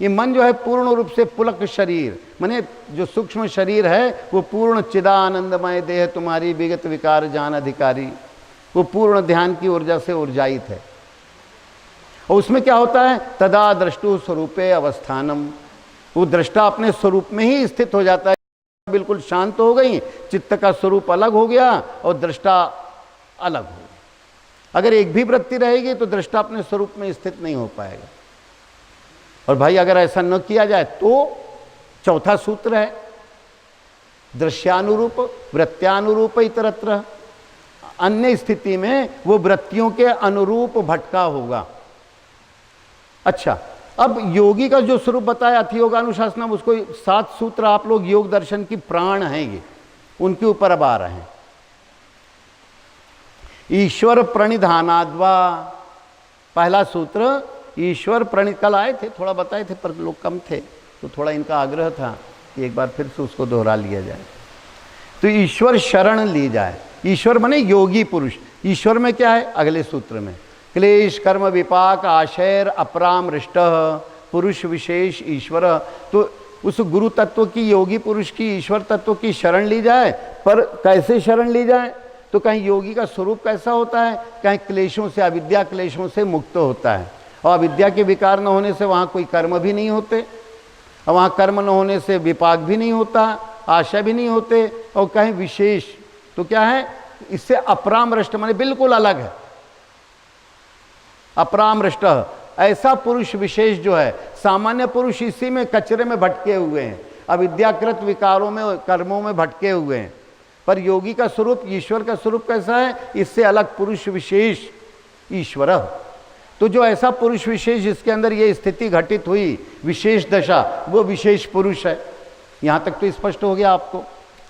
ये मन जो है पूर्ण रूप से पुलक शरीर, माने जो सूक्ष्म शरीर है वो पूर्ण चिदानंदमय देह तुम्हारी विगत विकार जान अधिकारी, वो पूर्ण ध्यान की ऊर्जा से ऊर्जायित है। और उसमें क्या होता है, तदा दृष्टु स्वरूपे अवस्थानम, वो दृष्टा अपने स्वरूप में ही स्थित हो जाता है, बिल्कुल शांत हो गई, चित्त का स्वरूप अलग हो गया और दृष्टा अलग हो गया। अगर एक भी वृत्ति रहेगी तो दृष्टा अपने स्वरूप में स्थित नहीं हो पाएगा। और भाई अगर ऐसा न किया जाए तो चौथा सूत्र है दृश्यानुरूप वृत्त्यानुरूप इतरत्र, अन्य स्थिति में वो वृत्तियों के अनुरूप भटका होगा। अच्छा, अब योगी का जो स्वरूप बताया अथियोगानुशासनम, उसको 7 सूत्र आप लोग योग दर्शन की प्राण हैं, ये उनके ऊपर अब आ रहे हैं। ईश्वर प्रणिधानाद्वा, पहला सूत्र ईश्वर प्रणित, कल आए थे थोड़ा बताए थे पर लोग कम थे, तो थोड़ा इनका आग्रह था कि एक बार फिर से उसको दोहरा लिया जाए। तो ईश्वर शरण ली जाए, ईश्वर माने योगी पुरुष। ईश्वर में क्या है, अगले सूत्र में क्लेश कर्म विपाक आशयर अपरामृष्ट पुरुष विशेष ईश्वर। तो उस गुरु तत्व की, योगी पुरुष की, ईश्वर तत्व की शरण ली जाए। पर कैसे शरण ली जाए, तो कहीं योगी का स्वरूप कैसा होता है, कहीं क्लेशों से, अविद्या क्लेशों से मुक्त होता है, और अविद्या के विकार न होने से वहाँ कोई कर्म भी नहीं होते, और वहाँ कर्म न होने से विपाक भी नहीं होता, आशा भी नहीं होते, और कहीं विशेष तो क्या है, इससे अपरामृष्ट माने बिल्कुल अलग है। अपरामृष्ट ऐसा पुरुष विशेष जो है, सामान्य पुरुष इसी में कचरे में भटके हुए हैं, अविद्याकृत विकारों में, कर्मों में भटके हुए हैं। पर योगी का स्वरूप, ईश्वर का स्वरूप कैसा है? इससे अलग पुरुष विशेष ईश्वर। तो जो ऐसा पुरुष विशेष जिसके अंदर ये स्थिति घटित हुई, विशेष दशा, वो विशेष पुरुष है। यहां तक तो स्पष्ट हो गया आपको?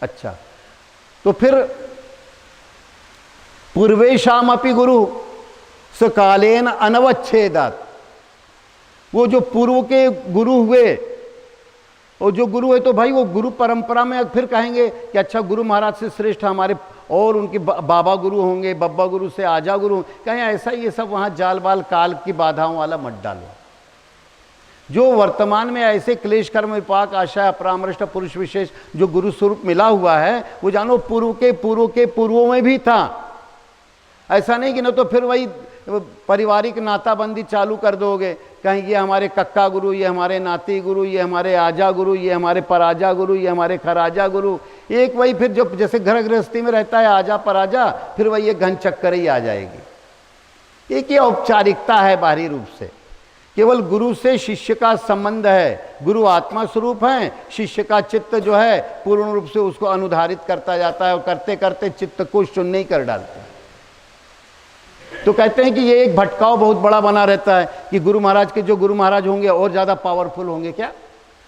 अच्छा, तो फिर पूर्वेशाम अपि गुरु स कालेन अनवच्छेदात्, वो जो पूर्व के गुरु हुए, और जो गुरु है तो भाई वो गुरु परंपरा में फिर कहेंगे कि अच्छा गुरु महाराज से श्रेष्ठ हमारे और उनके बाबा गुरु होंगे, बब्बा गुरु से आजा गुरु, कहें ऐसा ये सब वहां जाल बाल काल की बाधाओं वाला मत डालो। जो वर्तमान में ऐसे क्लेश कर्म विपाक आशा अपरामृष्ट पुरुष विशेष जो गुरु स्वरूप मिला हुआ है, वो जानो पूर्व के पूर्वों में भी था। ऐसा नहीं कि न तो फिर वही पारिवारिक नाताबंदी चालू कर दोगे, कहीं ये हमारे कक्का गुरु, ये हमारे नाती गुरु, ये हमारे आजा गुरु, ये हमारे पराजा गुरु, ये हमारे खराजा गुरु, एक वही फिर जो जैसे घर गृहस्थी में रहता है आजा पराजा, फिर वही एक घन चक्कर ही आ जाएगी। एक ये औपचारिकता है बाहरी रूप से। केवल गुरु से शिष्य का संबंध है, गुरु आत्मा स्वरूप है, शिष्य का चित्त जो है पूर्ण रूप से उसको अनुधारित करता जाता है, और करते करते चित्त को शून्य ही कर डालते हैं। तो कहते हैं कि ये एक भटकाव बहुत बड़ा बना रहता है कि गुरु महाराज के जो गुरु महाराज होंगे और ज़्यादा पावरफुल होंगे। क्या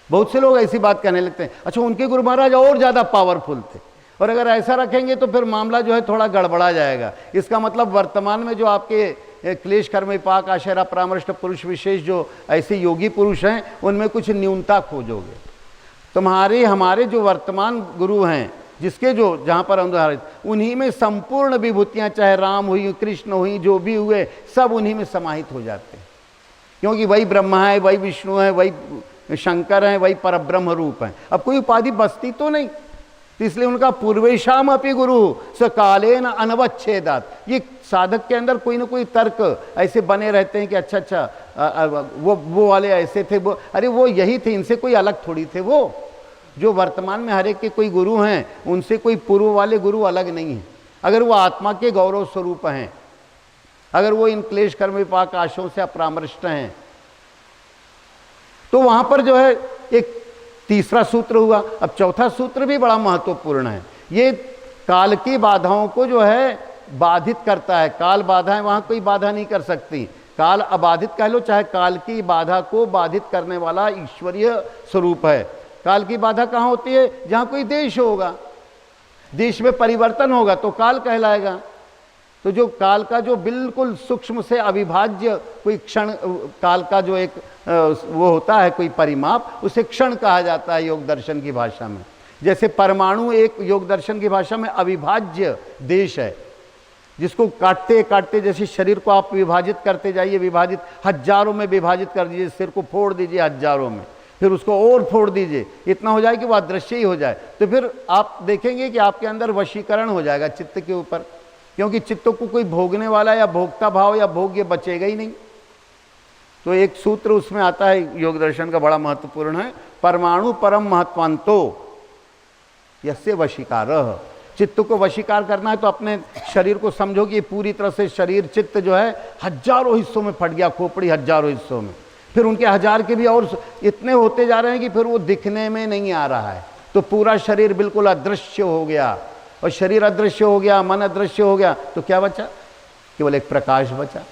बहुत से लोग ऐसी बात कहने लगते हैं, अच्छा उनके गुरु महाराज और ज़्यादा पावरफुल थे। और अगर ऐसा रखेंगे तो फिर मामला जो है थोड़ा गड़बड़ा जाएगा। इसका मतलब वर्तमान में जो आपके क्लेश कर्म विपाक आशरा परामृष्ट पुरुष विशेष जो ऐसे योगी पुरुष हैं, उनमें कुछ न्यूनता खोजोगे। तुम्हारे हमारे जो वर्तमान गुरु हैं, जिसके जो जहाँ पर अनुधारित, उन्हीं में संपूर्ण विभूतियाँ, चाहे राम हुई, कृष्ण हुई, जो भी हुए, सब उन्हीं में समाहित हो जाते हैं। क्योंकि वही ब्रह्मा है, वही विष्णु है, वही शंकर है, वही परब्रह्म रूप है। अब कोई उपाधि बसती तो नहीं, तो इसलिए उनका पूर्वेशाम अपि गुरु स कालेन अनवच्छेदात्। ये साधक के अंदर कोई ना कोई तर्क ऐसे बने रहते हैं कि अच्छा वो वाले ऐसे थे, वो अरे वो यही थे, इनसे कोई अलग थोड़ी थे। वो जो वर्तमान में हर एक के कोई गुरु हैं, उनसे कोई पूर्व वाले गुरु अलग नहीं है। अगर वो आत्मा के गौरव स्वरूप हैं, अगर वो इन क्लेश कर्म विपाक आशयों से अपरामृष्ट हैं, तो वहां पर जो है एक तीसरा सूत्र हुआ। अब चौथा सूत्र भी बड़ा महत्वपूर्ण है। ये काल की बाधाओं को जो है बाधित करता है। काल बाधाएं वहां कोई बाधा नहीं कर सकती। काल अबाधित कह लो, चाहे काल की बाधा को बाधित करने वाला ईश्वरीय स्वरूप है। काल की बाधा कहाँ होती है? जहाँ कोई देश होगा, देश में परिवर्तन होगा तो काल कहलाएगा। तो जो काल का जो बिल्कुल सूक्ष्म से अविभाज्य कोई क्षण, काल का जो एक वो होता है कोई परिमाप, उसे क्षण कहा जाता है योग दर्शन की भाषा में। जैसे परमाणु एक योग दर्शन की भाषा में अविभाज्य देश है, जिसको काटते काटते जैसे शरीर को आप विभाजित करते जाइए, विभाजित हजारों में विभाजित कर दीजिए, सिर को फोड़ दीजिए हजारों में, फिर उसको और फोड़ दीजिए, इतना हो जाए कि वह अदृश्य ही हो जाए, तो फिर आप देखेंगे कि आपके अंदर वशीकरण हो जाएगा चित्त के ऊपर, क्योंकि चित्त को कोई भोगने वाला या भोक्ता भाव या भोग्य बचेगा ही नहीं। तो एक सूत्र उसमें आता है योग दर्शन का, बड़ा महत्वपूर्ण है, परमाणु परम महत्वांतो यस्य वशीकारः। चित्त को वशीकार करना है तो अपने शरीर को समझो कि पूरी तरह से शरीर चित्त जो है हजारों हिस्सों में फट गया, खोपड़ी हजारों हिस्सों में, फिर उनके हजार के भी और इतने होते जा रहे हैं कि फिर वो दिखने में नहीं आ रहा है। तो पूरा शरीर बिल्कुल अदृश्य हो गया, और शरीर अदृश्य हो गया, मन अदृश्य हो गया, तो क्या बचा? केवल एक प्रकाश बचा,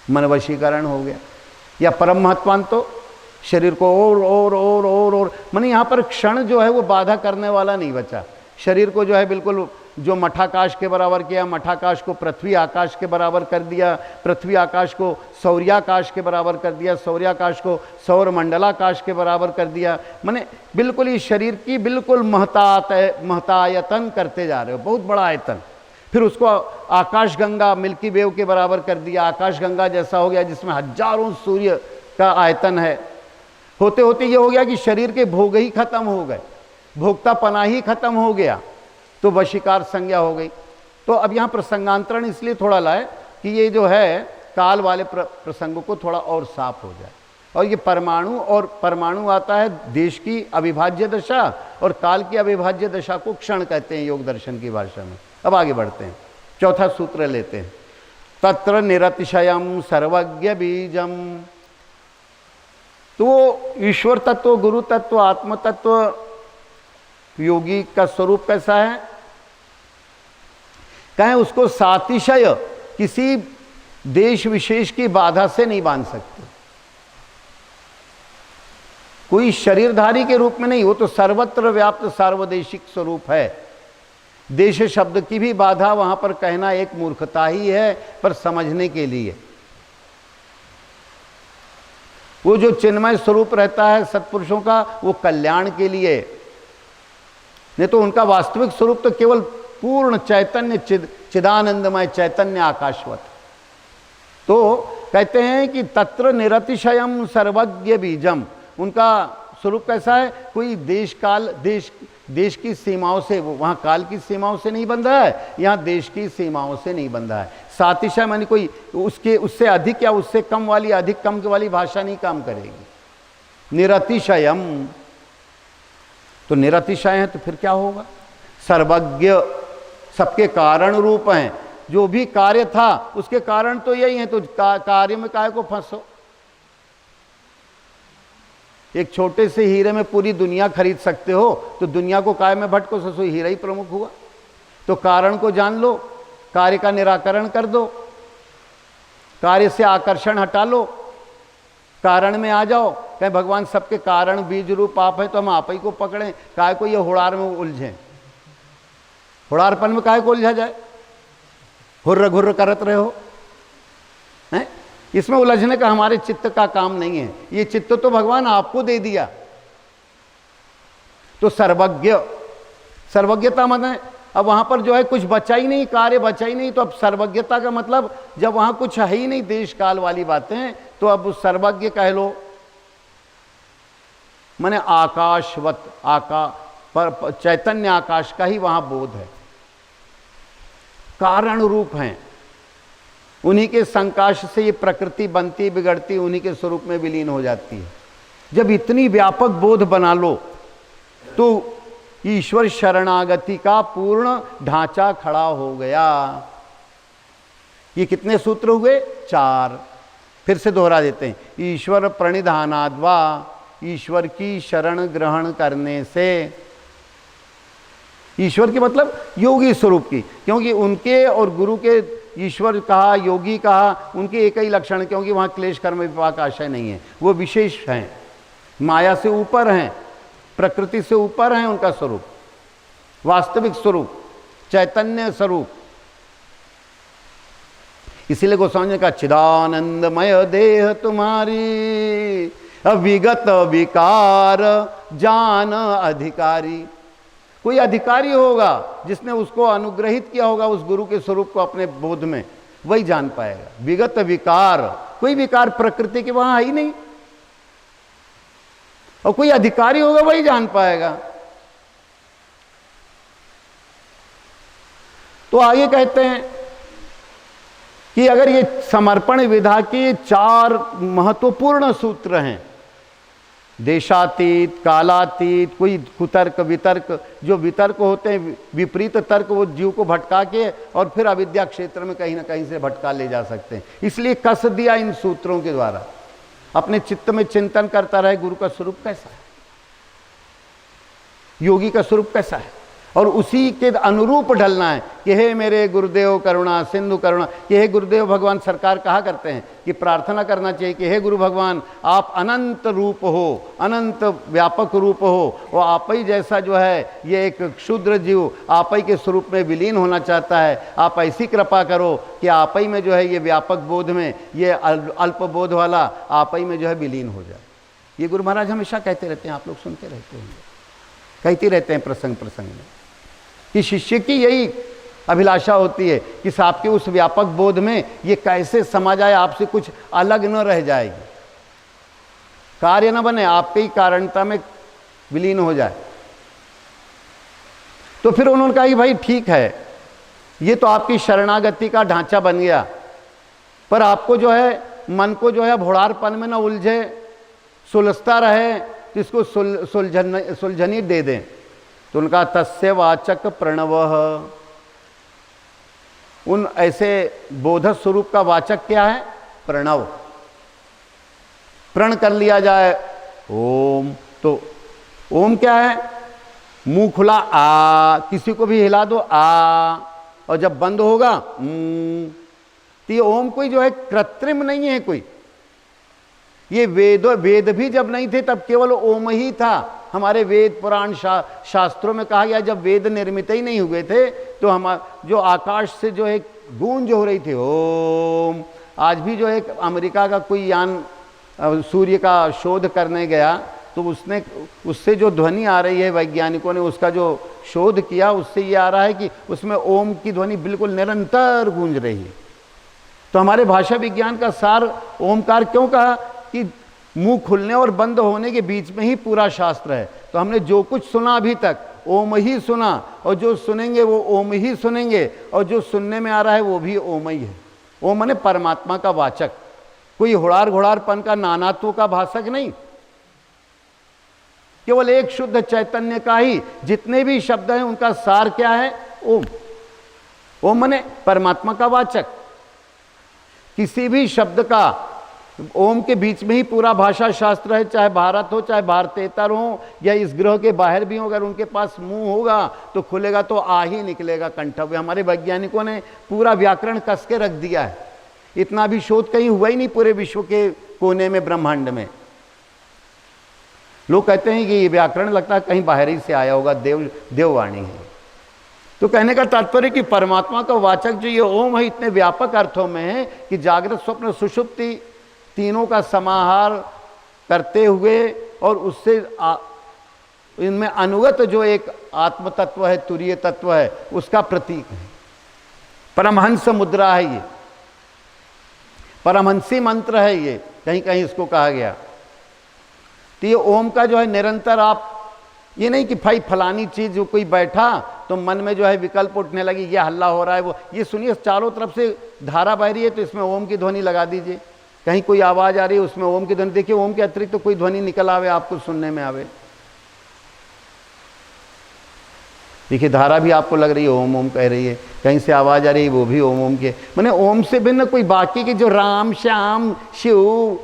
मन वशीकरण हो गया। या परम महत्वान तो शरीर को और माने यहाँ पर क्षण जो है वो बाधा करने वाला नहीं बचा। शरीर को जो है बिल्कुल जो मठाकाश के बराबर किया, मठाकाश को पृथ्वी आकाश के बराबर कर दिया, पृथ्वी आकाश को सौर्याकाश के बराबर कर दिया, सौर्याकाश को सौर मंडलाकाश के बराबर कर दिया। माने बिल्कुल इस शरीर की बिल्कुल महतायतन करते जा रहे हो, बहुत बड़ा आयतन। फिर उसको आकाश गंगा मिल्की वेव के बराबर कर दिया, आकाश गंगा जैसा हो गया जिसमें हजारों सूर्य का आयतन है। होते होते ये हो गया कि शरीर के भोग ही खत्म हो गए, भोक्तापना ही खत्म हो गया, तो वशीकार संज्ञा हो गई। तो अब यहाँ प्रसंगांतरण इसलिए थोड़ा लाए कि ये जो है काल वाले प्रसंगों को थोड़ा और साफ हो जाए। और ये परमाणु, और परमाणु आता है देश की अविभाज्य दशा, और काल की अविभाज्य दशा को क्षण कहते हैं योग दर्शन की भाषा में। अब आगे बढ़ते हैं, चौथा सूत्र लेते हैं। तत्र निरतिशयम सर्वज्ञ बीजम। तो वो ईश्वर तत्व, गुरु तत्व, आत्म तत्व, योगी का स्वरूप कैसा है? कहें उसको सातिशय किसी देश विशेष की बाधा से नहीं बांध सकते, कोई शरीरधारी के रूप में नहीं, वो तो सर्वत्र व्याप्त सार्वदेशिक स्वरूप है। देश शब्द की भी बाधा वहां पर कहना एक मूर्खता ही है, पर समझने के लिए वो जो चिन्मय स्वरूप रहता है सत्पुरुषों का, वो कल्याण के लिए, नहीं तो उनका वास्तविक स्वरूप तो केवल पूर्ण चैतन्य, चिदानंदमय चैतन्य आकाशवत। तो कहते हैं कि तत्र निरतिशयम सर्वज्ञ बीजम, उनका स्वरूप कैसा है? कोई देश काल, देश की सीमाओं से, वहां काल की सीमाओं से नहीं बंधा है, यहाँ देश की सीमाओं से नहीं बंधा है। सातिशय मानी कोई उससे अधिक या उससे कम वाली, अधिक कम वाली भाषा नहीं काम करेगी। निरतिशयम, तो निरतिशय है तो फिर क्या होगा? सर्वज्ञ, सबके कारण रूप हैं, जो भी कार्य था उसके कारण तो यही है, तो कार्य में काहे को फंसो? एक छोटे से हीरे में पूरी दुनिया खरीद सकते हो, तो दुनिया को काय में भटको, ससुर हीरा ही प्रमुख हुआ। तो कारण को जान लो, कार्य का निराकरण कर दो, कार्य से आकर्षण हटा लो, कारण में आ जाओ। कहें भगवान सबके कारण बीज रूप आप है, तो हम आप ही को पकड़ें, काय को ये हुड़ार में उलझें? हुड़ारपन में काय को उलझा जाए? हुर्र घुर्र करत रहे हो हैं? इसमें उलझने का हमारे चित्त का काम नहीं है, ये चित्त तो भगवान आपको दे दिया। तो सर्वज्ञ, सर्वज्ञता मतलब अब वहां पर जो है कुछ बचा ही नहीं, कार्य बचा ही नहीं, तो अब सर्वज्ञता का मतलब जब वहां कुछ है ही नहीं देश काल वाली बातें, तो अब सर्वज्ञ कह लो। माने आकाशवत, पर चैतन्य आकाश का ही वहां बोध है, कारण रूप हैं, उन्हीं के संकाश से ये प्रकृति बनती बिगड़ती, उन्हीं के स्वरूप में विलीन हो जाती है। जब इतनी व्यापक बोध बना लो तो ईश्वर शरणागति का पूर्ण ढांचा खड़ा हो गया। ये कितने सूत्र हुए? 4। फिर से दोहरा देते हैं। ईश्वर प्रणिधानाद्वा, ईश्वर की शरण ग्रहण करने से, ईश्वर के मतलब योगी स्वरूप की, क्योंकि उनके और गुरु के ईश्वर कहा, योगी कहा, उनके एक ही लक्षण, क्योंकि वहाँ क्लेश कर्म विपाक आशय नहीं है, वो विशेष हैं, माया से ऊपर हैं, प्रकृति से ऊपर हैं, उनका स्वरूप वास्तविक स्वरूप चैतन्य स्वरूप। इसीलिए गोस्वामी ने कहा चिदानंदमय देह तुम्हारी, अविगत विकार जान अधिकारी। कोई अधिकारी होगा जिसने उसको अनुग्रहित किया होगा उस गुरु के स्वरूप को अपने बोध में, वही जान पाएगा। विगत विकार, कोई विकार प्रकृति के वहां है ही नहीं, और कोई अधिकारी होगा वही जान पाएगा। तो आगे कहते हैं कि अगर ये समर्पण विधा के 4 महत्वपूर्ण सूत्र हैं, देशातीत, कालातीत, कोई कुतर्क वितर्क, जो वितर्क होते हैं विपरीत तर्क, वो जीव को भटका के और फिर अविद्या क्षेत्र में कहीं ना कहीं से भटका ले जा सकते हैं। इसलिए कस दिया इन सूत्रों के द्वारा, अपने चित्त में चिंतन करता रहे गुरु का स्वरूप कैसा है, योगी का स्वरूप कैसा है, और उसी के अनुरूप ढलना है कि हे मेरे गुरुदेव करुणा सिंधु करुणा। कि हे गुरुदेव भगवान सरकार कहा करते हैं कि प्रार्थना करना चाहिए कि हे गुरु भगवान आप अनंत रूप हो, अनंत व्यापक रूप हो, और आप ही जैसा जो है ये एक क्षुद्र जीव आप ही के स्वरूप में विलीन होना चाहता है, आप ऐसी कृपा करो कि आप ही में जो है ये व्यापक बोध में, ये अल्प बोध वाला आप ही में जो है विलीन हो जाए। ये गुरु महाराज हमेशा कहते रहते हैं, आप लोग सुनते रहते होंगे, कहते रहते हैं प्रसंग प्रसंग में, कि शिष्य की यही अभिलाषा होती है कि आपके उस व्यापक बोध में ये कैसे समा जाए, आपसे कुछ अलग न रह जाएगी, कार्य न बने, आपके ही कारणता में विलीन हो जाए। तो फिर उन्होंने कहा कि भाई ठीक है, ये तो आपकी शरणागति का ढांचा बन गया, पर आपको जो है मन को जो है भोड़ारपन में न उलझे, सुलझता रहे, तो इसको सुलझनी दे दें। तो उनका तस्य वाचक प्रणवः, उन ऐसे बोध स्वरूप का वाचक क्या है? प्रणव। प्रण कर लिया जाए ओम। तो ओम क्या है? मुंह खुला आ, किसी को भी हिला दो आ, और जब बंद होगा तो ये ओम कोई जो है कृत्रिम नहीं है कोई। ये वेद भी जब नहीं थे तब केवल ओम ही था। हमारे वेद पुराण शास्त्रों में कहा गया जब वेद निर्मित ही नहीं हुए थे तो हम जो आकाश से जो एक गूंज हो रही थी ओम। आज भी जो एक अमेरिका का कोई यान सूर्य का शोध करने गया तो उससे जो ध्वनि आ रही है, वैज्ञानिकों ने उसका जो शोध किया उससे ये आ रहा है कि उसमें ओम की ध्वनि बिल्कुल निरंतर गूंज रही है। तो हमारे भाषा विज्ञान का सार ओमकार क्यों कहा कि मुंह खुलने और बंद होने के बीच में ही पूरा शास्त्र है। तो हमने जो कुछ सुना अभी तक ओम ही सुना, और जो सुनेंगे वो ओम ही सुनेंगे, और जो सुनने में आ रहा है वो भी ओम ही है। ओम माने परमात्मा का वाचक, कोई हुड़ार घुड़ारपन का नानात्व का भाषक नहीं, केवल एक शुद्ध चैतन्य का ही जितने भी शब्द हैं उनका सार क्या है? ओम। ओम माने परमात्मा का वाचक। किसी भी शब्द का ओम के बीच में ही पूरा भाषा शास्त्र है, चाहे भारत हो चाहे भारतेतर हो या इस ग्रह के बाहर भी हो, अगर उनके पास मुंह होगा तो खुलेगा तो आ ही निकलेगा कंठव्य। हमारे वैज्ञानिकों ने पूरा व्याकरण कस के रख दिया है। इतना भी शोध कहीं हुआ ही नहीं पूरे विश्व के कोने में, ब्रह्मांड में। लोग कहते हैं कि ये व्याकरण लगता है कहीं बाहर ही से आया होगा, देववाणी है। तो कहने का तात्पर्य कि परमात्मा का वाचक जो ये ओम है इतने व्यापक अर्थों में है कि जागृत स्वप्न सुषुप्ति तीनों का समाहार करते हुए और उससे इनमें अनुगत जो एक आत्म तत्व है, तुरीय तत्व है, उसका प्रतीक है। परमहंस मुद्रा है ये, परमहंसी मंत्र है ये, कहीं कहीं इसको कहा गया। तो ये ओम का जो है निरंतर आप ये नहीं कि भाई फलानी चीज जो कोई बैठा तो मन में जो है विकल्प उठने लगी, ये हल्ला हो रहा है वो, ये सुनिए चारों तरफ से धारा बह रही है तो इसमें ओम की ध्वनि लगा दीजिए। कहीं कोई आवाज आ रही है उसमें ओम की ध्वनि, देखिए ओम के अतिरिक्त तो कोई ध्वनि निकल आवे आपको सुनने में आवे। देखिए धारा भी आपको लग रही है ओम ओम कह रही है, कहीं से आवाज आ रही है वो भी ओम ओम के। माने ओम से भिन्न कोई बाकी के जो राम श्याम शिव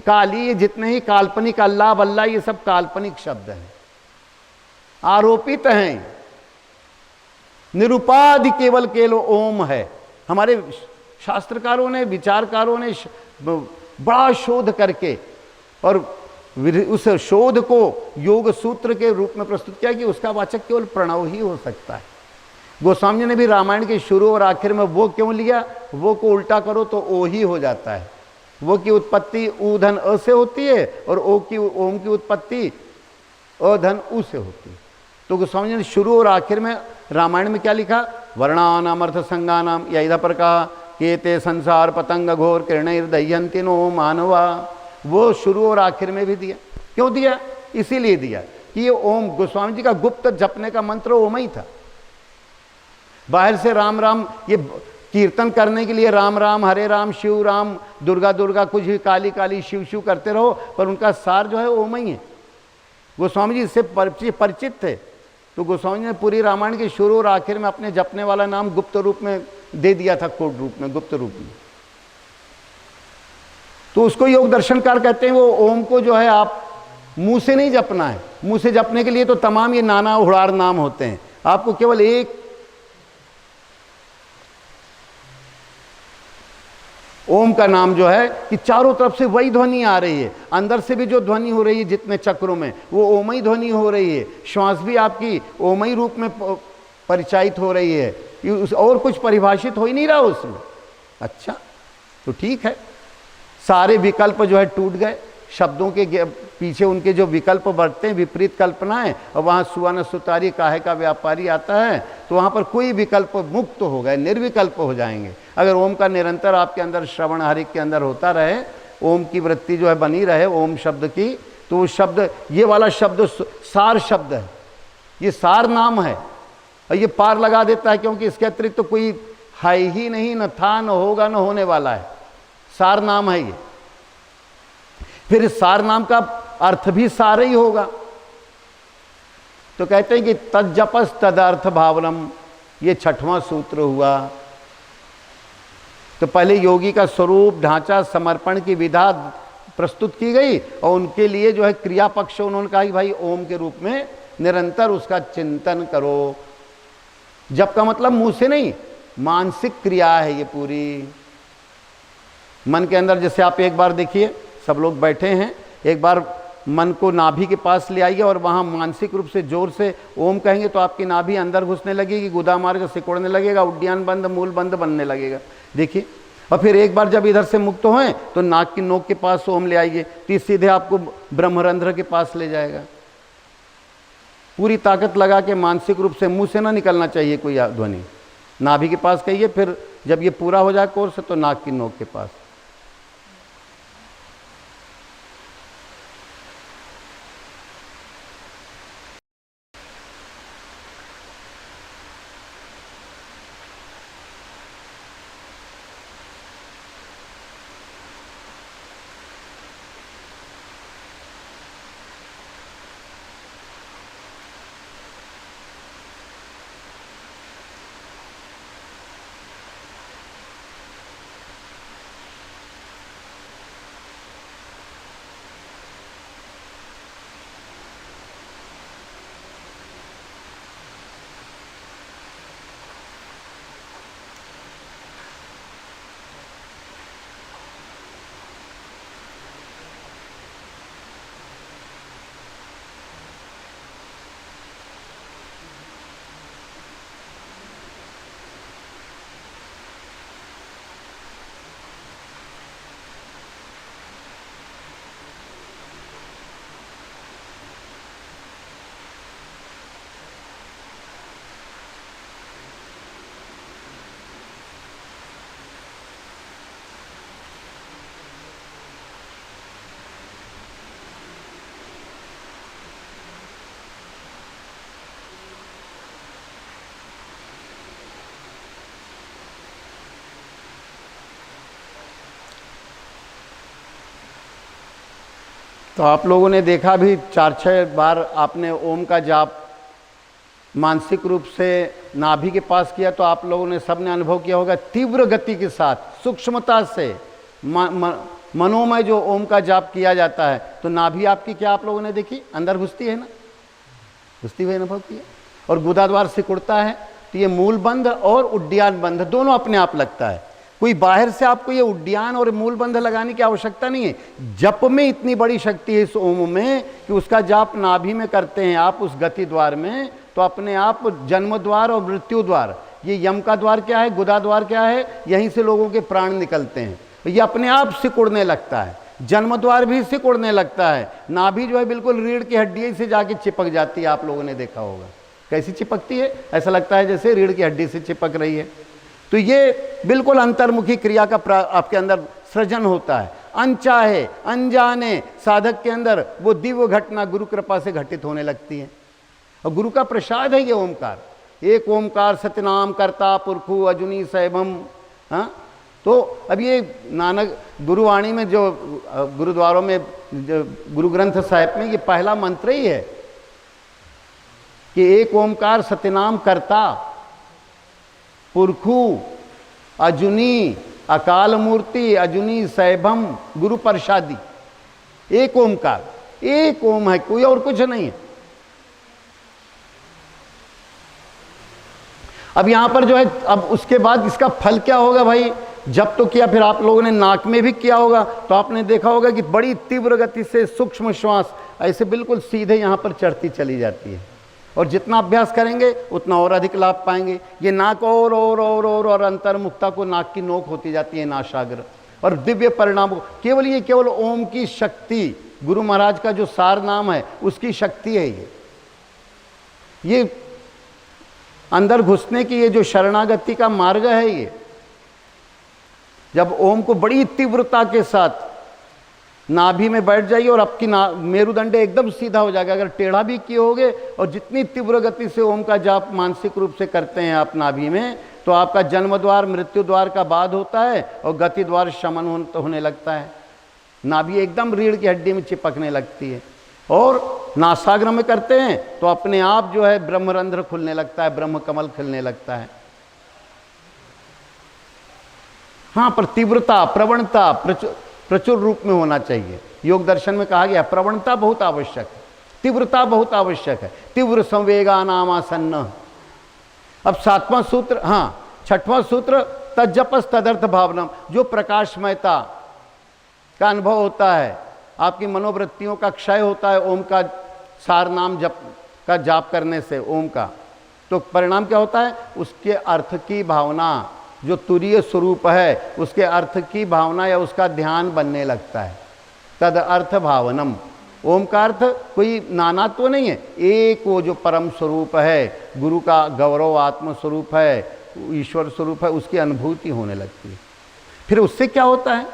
काली ये जितने ही काल्पनिक अल्लाह बल्ला ये सब काल्पनिक शब्द हैं, आरोपित हैं। निरुपाधि केवल ओम है। हमारे शास्त्रकारों ने, विचारकारों ने बड़ा शोध करके और उस शोध को योग सूत्र के रूप में प्रस्तुत किया कि उसका वाचक केवल प्रणव ही हो सकता है। गोस्वामी ने भी रामायण के शुरू और आखिर में वो क्यों लिया? वो को उल्टा करो तो ओ ही हो जाता है। वो की उत्पत्ति ऊ धन अ से होती है और ओम की उत्पत्ति अ धन उ से होती है। तो गोस्वामी ने शुरू और आखिर में रामायण में क्या लिखा? वर्णानाम अर्थ संज्ञानाम, या इधर पर कहा केते संसार पतंग घोर किरणैर्दह्यन्ति नो मानवा। वो शुरू और आखिर में भी दिया। क्यों दिया? इसीलिए दिया कि ये ओम, गोस्वामी जी का गुप्त जपने का मंत्र ओम ही था। बाहर से राम राम ये कीर्तन करने के लिए राम राम, हरे राम, शिव राम, दुर्गा दुर्गा, कुछ भी काली काली, शिव शिव करते रहो, पर उनका सार जो है ओम ही है। गोस्वामी जी इससे परिचित थे, तो गोस्वामी ने पूरी रामायण के शुरू और आखिर में अपने जपने वाला नाम गुप्त रूप में दे दिया था, कोड रूप में, गुप्त रूप में। तो उसको योग दर्शनकार कहते हैं। वो ओम को जो है आप मुंह से नहीं जपना है। मुंह से जपने के लिए तो तमाम ये नाना उड़ार नाम होते हैं। आपको केवल एक ओम का नाम जो है कि चारों तरफ से वही ध्वनि आ रही है, अंदर से भी जो ध्वनि हो रही है जितने चक्रों में वो ओमई ध्वनि हो रही है। श्वास भी आपकी ओमई रूप में परिचायित हो रही है, और कुछ परिभाषित हो ही नहीं रहा उसमें। अच्छा, तो ठीक है, सारे विकल्प जो है टूट गए। शब्दों के पीछे उनके जो विकल्प बढ़ते हैं, विपरीत कल्पनाएं, और वहाँ सुवन सुतारी काहे का व्यापारी आता है, तो वहाँ पर कोई विकल्प मुक्त हो गए, निर्विकल्प हो जाएंगे। अगर ओम का निरंतर आपके अंदर श्रवण हरि के अंदर होता रहे, ओम की वृत्ति जो है बनी रहे ओम शब्द की, तो वो शब्द, ये वाला शब्द सार शब्द है, ये सार नाम है, और ये पार लगा देता है, क्योंकि इसके अतिरिक्त तो कोई है ही नहीं, न था, न होगा, न होने वाला है। सार नाम है ये। फिर इस सार नाम का अर्थ भी सार ही होगा। तो कहते हैं कि तज्जपस तदर्थ भावनम, ये 6वां सूत्र हुआ। तो पहले योगी का स्वरूप, ढांचा, समर्पण की विधा प्रस्तुत की गई और उनके लिए जो है क्रिया पक्ष उन्होंने कहा कि भाई ओम के रूप में निरंतर उसका चिंतन करो। जप का मतलब मुंह से नहीं, मानसिक क्रिया है ये पूरी। मन के अंदर जैसे आप एक बार देखिए, सब लोग बैठे हैं, एक बार मन को नाभि के पास ले आइए और वहाँ मानसिक रूप से जोर से ओम कहेंगे तो आपकी नाभि अंदर घुसने लगेगी, गुदा मार्ग सिकुड़ने लगेगा, उड्डयन बंद मूल बंद बनने लगेगा। देखिए, और फिर एक बार जब इधर से मुक्त होएं तो नाक की नोक के पास ओम ले आइए तो सीधे आपको ब्रह्मरंध्र के पास ले जाएगा। पूरी ताकत लगा के मानसिक रूप से मुंह से ना निकलना चाहिए कोई ध्वनि, नाभि के पास कहिए, फिर जब ये पूरा हो जाए कोर्स तो नाक की नोक के पास। तो आप लोगों ने देखा भी 4-6 बार आपने ओम का जाप मानसिक रूप से नाभि के पास किया तो आप लोगों ने सबने अनुभव किया होगा तीव्र गति के साथ सूक्ष्मता से मनोमय जो ओम का जाप किया जाता है तो नाभि आपकी क्या आप लोगों ने देखी अंदर घुसती है ना, घुसती हुई अनुभव किया, और गुदाद्वार सिकुड़ता है तो ये मूल बंध और उड्डयन बंध दोनों अपने आप लगता है। कोई बाहर से आपको ये उड्डयन और मूल बंध लगाने की आवश्यकता नहीं है। जप में इतनी बड़ी शक्ति है इस ओम में कि उसका जाप नाभि में करते हैं आप उस गति द्वार में तो अपने आप जन्म द्वार और मृत्यु द्वार, ये यम का द्वार क्या है, गुदा द्वार क्या है, यहीं से लोगों के प्राण निकलते हैं, ये अपने आप सिकुड़ने लगता है। जन्म द्वार भी सिकुड़ने लगता है, नाभि जो है बिल्कुल रीढ़ की हड्डी से जाके चिपक जाती है। आप लोगों ने देखा होगा कैसी चिपकती है, ऐसा लगता है जैसे रीढ़ की हड्डी से चिपक रही है। तो ये बिल्कुल अंतर्मुखी क्रिया का आपके अंदर सृजन होता है। अनचाहे अनजाने साधक के अंदर वो दिव्य घटना गुरु कृपा से घटित होने लगती है और गुरु का प्रसाद है ये ओमकार। एक ओमकार सत्यनाम कर्ता पुरखु अजुनी सैभम। हाँ, तो अब ये नानक गुरुवाणी में जो गुरुद्वारों में जो गुरु ग्रंथ साहिब में ये पहला मंत्र ही है कि एक ओमकार सत्यनाम कर्ता पुरखु अजुनी अकाल मूर्ति अजुनी सैभम गुरु प्रसादी। एक ओमकार, एक ओम है, कोई और कुछ नहीं है। अब यहां पर जो है अब उसके बाद इसका फल क्या होगा भाई, जब तो किया फिर आप लोगों ने नाक में भी किया होगा तो आपने देखा होगा कि बड़ी तीव्र गति से सूक्ष्म श्वास ऐसे बिल्कुल सीधे यहां पर चढ़ती चली जाती है और जितना अभ्यास करेंगे उतना और अधिक लाभ पाएंगे। ये नाक और अंतर्मुखता को नाक की नोक होती जाती है नासाग्र और दिव्य परिणाम केवल ओम की शक्ति, गुरु महाराज का जो सार नाम है उसकी शक्ति है। ये अंदर घुसने की ये जो शरणागति का मार्ग है, ये जब ओम को बड़ी तीव्रता के साथ नाभि में बैठ जाइए और आपकी मेरुदंड एकदम सीधा हो जाएगा। अगर टेढ़ा भी किए होगे और जितनी तीव्र गति से ओम का जाप मानसिक रूप से करते हैं आप नाभि में तो आपका जन्म द्वार मृत्यु द्वार का बाध होता है और गति द्वार शमन होने लगता है। नाभि एकदम रीढ़ की हड्डी में चिपकने लगती है और नासाग्र में करते हैं तो अपने आप जो है ब्रह्मरंध्र खुलने लगता है, ब्रह्म कमल खिलने लगता है। हाँ, पर तीव्रता प्रवणता प्रचुर रूप में होना चाहिए। योग दर्शन में कहा गया प्रवणता बहुत आवश्यक है, तीव्रता बहुत आवश्यक है। तीव्र संवेगा नामासन्न। अब 7वां सूत्र, हाँ 6वां सूत्र, तज्जपस तदर्थ भावनम। जो प्रकाशमयता का अनुभव होता है, आपकी मनोवृत्तियों का क्षय होता है ओम का सार नाम जप का जाप करने से, ओम का, तो परिणाम क्या होता है? उसके अर्थ की भावना, जो तुरीय स्वरूप है उसके अर्थ की भावना या उसका ध्यान बनने लगता है। तद अर्थ भावनम। ओम का अर्थ कोई नानात्व नहीं है, एक वो जो परम स्वरूप है, गुरु का गौरव आत्म स्वरूप है, ईश्वर स्वरूप है, उसकी अनुभूति होने लगती है। फिर उससे क्या होता है?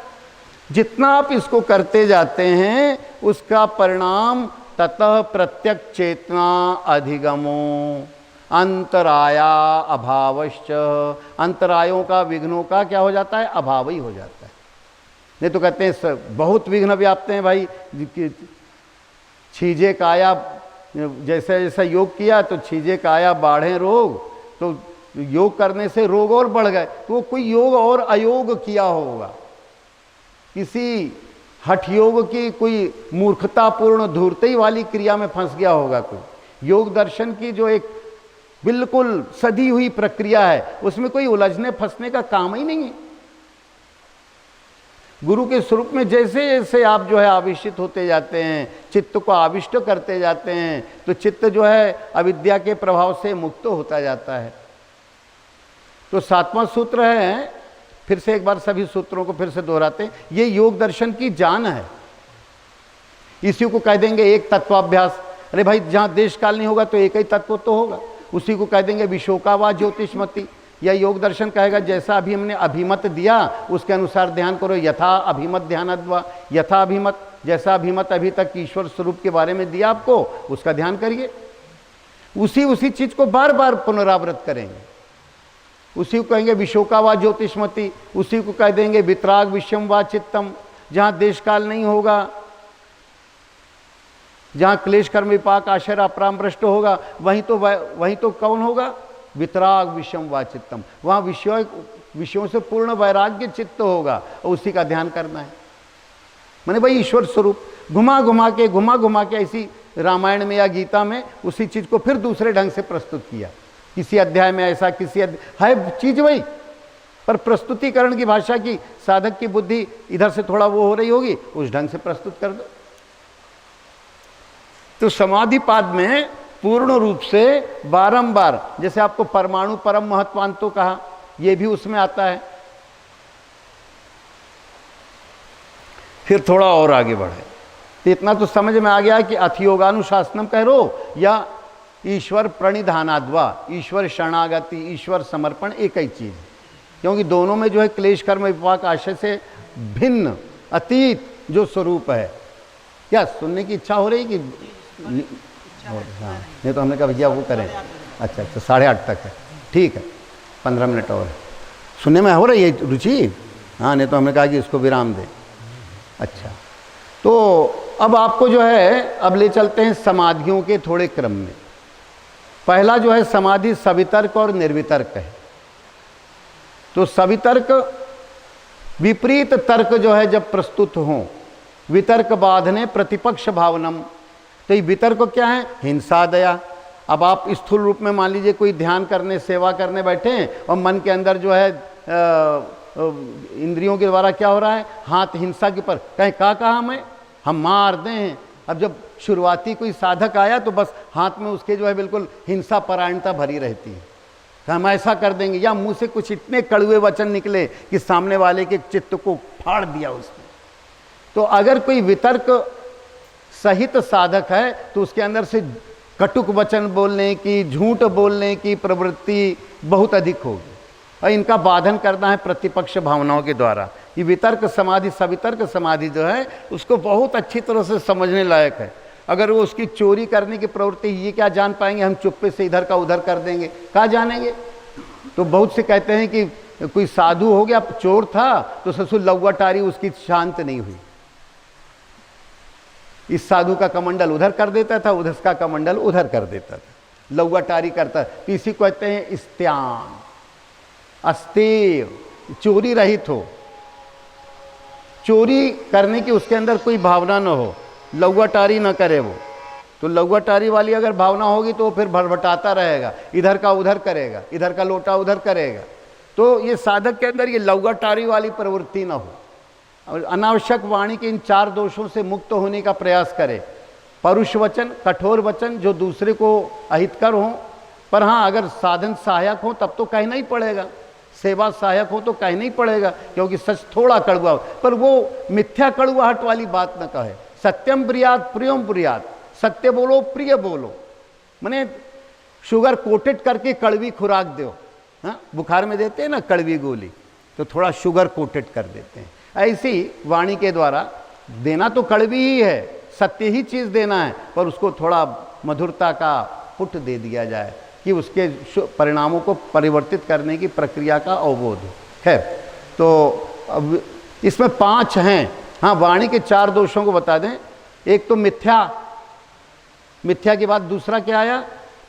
जितना आप इसको करते जाते हैं उसका परिणाम ततः प्रत्यक्ष चेतना अधिगमो अंतराया अभावश्च। अंतरायों का, विघ्नों का क्या हो जाता है? अभाव ही हो जाता है। नहीं तो कहते हैं बहुत विघ्न व्याप्त हैं भाई, छीजे काया, जैसे जैसा योग किया तो छीजे काया बाढ़े रोग, तो योग करने से रोग और बढ़ गए। तो कोई योग और अयोग किया होगा, किसी हठ योग की कोई मूर्खतापूर्ण धूर्तई वाली क्रिया में फंस गया होगा कोई। योग दर्शन की जो एक बिल्कुल सदी हुई प्रक्रिया है उसमें कोई उलझने फंसने का काम ही नहीं है। गुरु के स्वरूप में जैसे जैसे आप जो है आविष्ट होते जाते हैं, चित्त को आविष्ट करते जाते हैं, तो चित्त जो है अविद्या के प्रभाव से मुक्त होता जाता है। तो 7वां सूत्र है, फिर से एक बार सभी सूत्रों को फिर से दोहराते हैं, ये योग दर्शन की जान है। इसी को कह देंगे एक तत्वाभ्यास। अरे भाई जहाँ देश काल नहीं होगा तो एक ही तत्व तो होगा, उसी को कह देंगे विशोका व ज्योतिषमति। या योग दर्शन कहेगा जैसा अभी हमने अभिमत दिया उसके अनुसार ध्यान करो, यथा अभिमत ध्यानद्वा। यथा अभिमत, जैसा अभिमत अभी तक ईश्वर स्वरूप के बारे में दिया आपको, उसका ध्यान करिए। उसी चीज को बार बार पुनरावृत करेंगे। उसी को कहेंगे विशोका व ज्योतिषमति, उसी को कह देंगे वितराग विषम व चित्तम। जहाँ देश काल नहीं होगा, जहाँ क्लेश कर्म विपाक आशय अपराम भ्रष्ट होगा, वहीं तो कौन होगा? वितराग विषम व चित्तम। वहाँ विषयों से पूर्ण वैराग्य चित्त होगा और उसी का ध्यान करना है। माने भाई ईश्वर स्वरूप घुमा घुमा के ऐसी रामायण में या गीता में उसी चीज को फिर दूसरे ढंग से प्रस्तुत किया। किसी अध्याय में ऐसा, किसी है चीज वही, पर प्रस्तुतिकरण की भाषा की साधक की बुद्धि इधर से थोड़ा वो हो रही होगी, उस ढंग से प्रस्तुत कर दो। तो समाधि पाद में पूर्ण रूप से बारंबार, जैसे आपको परमाणु परम महत्वांतो कहा, यह भी उसमें आता है। फिर थोड़ा और आगे बढ़े तो इतना तो समझ में आ गया कि अथियोगानुशासनम कह रो या ईश्वर प्रणिधानाद्वा, ईश्वर शरणागति, ईश्वर समर्पण एक ही चीज है। क्योंकि दोनों में जो है क्लेश कर्म विपाक आशय से भिन्न अतीत जो स्वरूप है। क्या सुनने की इच्छा हो रही कि हाँ, नहीं तो हमने कहा भैया वो करें। अच्छा 8:30 तक है, ठीक है, 15 मिनट और है। सुनने में हो रही है रुचि? हाँ, नहीं तो हमने कहा कि इसको विराम दें। अच्छा, तो अब आपको जो है अब ले चलते हैं समाधियों के थोड़े क्रम में। पहला जो है समाधि सवितर्क और निर्वितर्क है। तो सवितर्क विपरीत तर्क जो है जब प्रस्तुत हो, वितर्क बाधने प्रतिपक्ष भावनम। तो ये वितर्क क्या है? हिंसा दया। अब आप स्थूल रूप में मान लीजिए कोई ध्यान करने, सेवा करने बैठे हैं और मन के अंदर जो है इंद्रियों के द्वारा क्या हो रहा है? हाथ हिंसा के ऊपर, कहीं कहा हम मार दें। अब जब शुरुआती कोई साधक आया तो बस हाथ में उसके जो है बिल्कुल हिंसा परायणता भरी रहती है, हम ऐसा कर देंगे, या मुंह से कुछ इतने कड़वे वचन निकले कि सामने वाले के चित्त को फाड़ दिया उसने। तो अगर कोई वितर्क सहित साधक है तो उसके अंदर से कटुक वचन बोलने की, झूठ बोलने की प्रवृत्ति बहुत अधिक होगी और इनका बाधन करना है प्रतिपक्ष भावनाओं के द्वारा। ये वितर्क समाधि, सवितर्क समाधि जो है उसको बहुत अच्छी तरह से समझने लायक है। अगर वो उसकी चोरी करने की प्रवृत्ति, ये क्या जान पाएंगे हम चुप्पे से इधर का उधर कर देंगे, कहाँ जानेंगे? तो बहुत से कहते हैं कि कोई साधु हो गया, चोर था तो ससुर लौवा टारी उसकी शांत नहीं हुई। इस साधु का कमंडल उधर कर देता था, उधर का कमंडल उधर कर देता था, लौवा टारी करता। तो इसी को कहते हैं इस्त्यान, अस्तेय, चोरी रहित हो। चोरी करने की उसके अंदर कोई भावना न हो, लौवाटारी न करे वो। तो लौवाटारी वाली अगर भावना होगी तो फिर भरभटाता रहेगा, इधर का उधर करेगा, इधर का लोटा उधर करेगा। तो ये साधक के अंदर ये लौवाटारी वाली प्रवृत्ति न हो और अनावश्यक वाणी के इन 4 दोषों से मुक्त होने का प्रयास करे। परुष वचन, कठोर वचन जो दूसरे को अहितकर हों, पर हाँ अगर साधन सहायक हो तब तो कहना ही पड़ेगा, सेवा सहायक हो तो कहना ही पड़ेगा, क्योंकि सच थोड़ा कड़वा हो, पर वो मिथ्या कड़वाहट वाली बात न कहे। सत्यम ब्रियात प्रियम ब्रियात, सत्य बोलो प्रिय बोलो, माने शुगर कोटेड करके कड़वी खुराक दो। हाँ, बुखार में देते हैं ना कड़वी गोली, तो थोड़ा शुगर कोटेड कर देते हैं। ऐसी वाणी के द्वारा देना तो कड़वी ही है, सत्य ही चीज़ देना है, पर उसको थोड़ा मधुरता का पुट दे दिया जाए कि उसके परिणामों को परिवर्तित करने की प्रक्रिया का अवबोध है। तो अब इसमें 5 हैं। हाँ, वाणी के 4 दोषों को बता दें। एक तो मिथ्या, मिथ्या के बाद दूसरा क्या आया?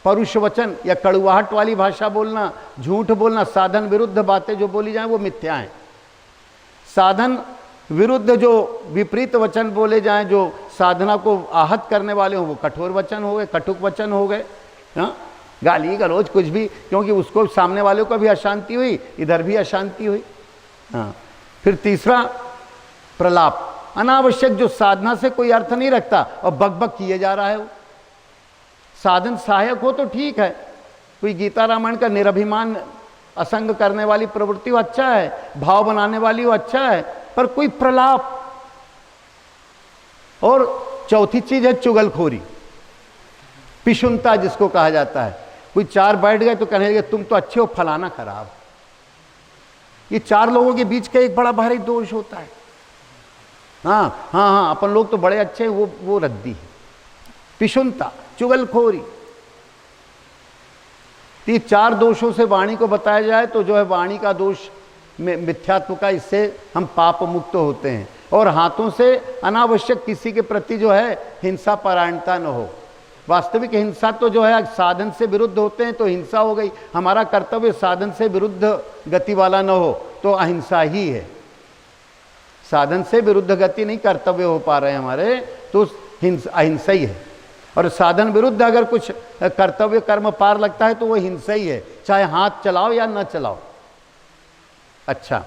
परुष वचन या कड़वाहट वाली भाषा बोलना, झूठ बोलना, साधन विरुद्ध बातें जो बोली जाएं वो मिथ्या हैं। साधन विरुद्ध जो विपरीत वचन बोले जाएं, जो साधना को आहत करने वाले हों, वो कठोर वचन हो गए, कटुक वचन हो गए। हाँ, गाली गलौज कुछ भी, क्योंकि उसको सामने वाले को भी अशांति हुई, इधर भी अशांति हुई। हाँ, फिर तीसरा प्रलाप, अनावश्यक जो साधना से कोई अर्थ नहीं रखता और बकबक किए जा रहा है। वो साधन सहायक हो तो ठीक है, कोई गीता रामायण का निरभिमान असंग करने वाली प्रवृत्ति वो अच्छा है, भाव बनाने वाली वो अच्छा है, पर कोई प्रलाप। और चौथी चीज है चुगलखोरी, पिशुनता जिसको कहा जाता है। कोई 4 बैठ गए तो कहने लगे तुम तो अच्छे हो, फलाना खराब। ये 4 लोगों के बीच का एक बड़ा भारी दोष होता है। हाँ हाँ हाँ, अपन लोग तो बड़े अच्छे हैं, वो रद्दी है। पिशुनता, चुगलखोरी, ये 4 दोषों से वाणी को बताया जाए तो जो है वाणी का दोष में मिथ्यात्व का, इससे हम पाप मुक्त होते हैं। और हाथों से अनावश्यक किसी के प्रति जो है हिंसा परायणता न हो। वास्तविक हिंसा तो जो है साधन से विरुद्ध होते हैं तो हिंसा हो गई। हमारा कर्तव्य साधन से विरुद्ध गति वाला न हो तो अहिंसा ही है। साधन से विरुद्ध गति नहीं कर्तव्य हो पा रहे हैं हमारे, तो अहिंसा ही है। और साधन विरुद्ध अगर कुछ कर्तव्य कर्म पार लगता है तो वो हिंसा ही है, चाहे हाथ चलाओ या न चलाओ। अच्छा,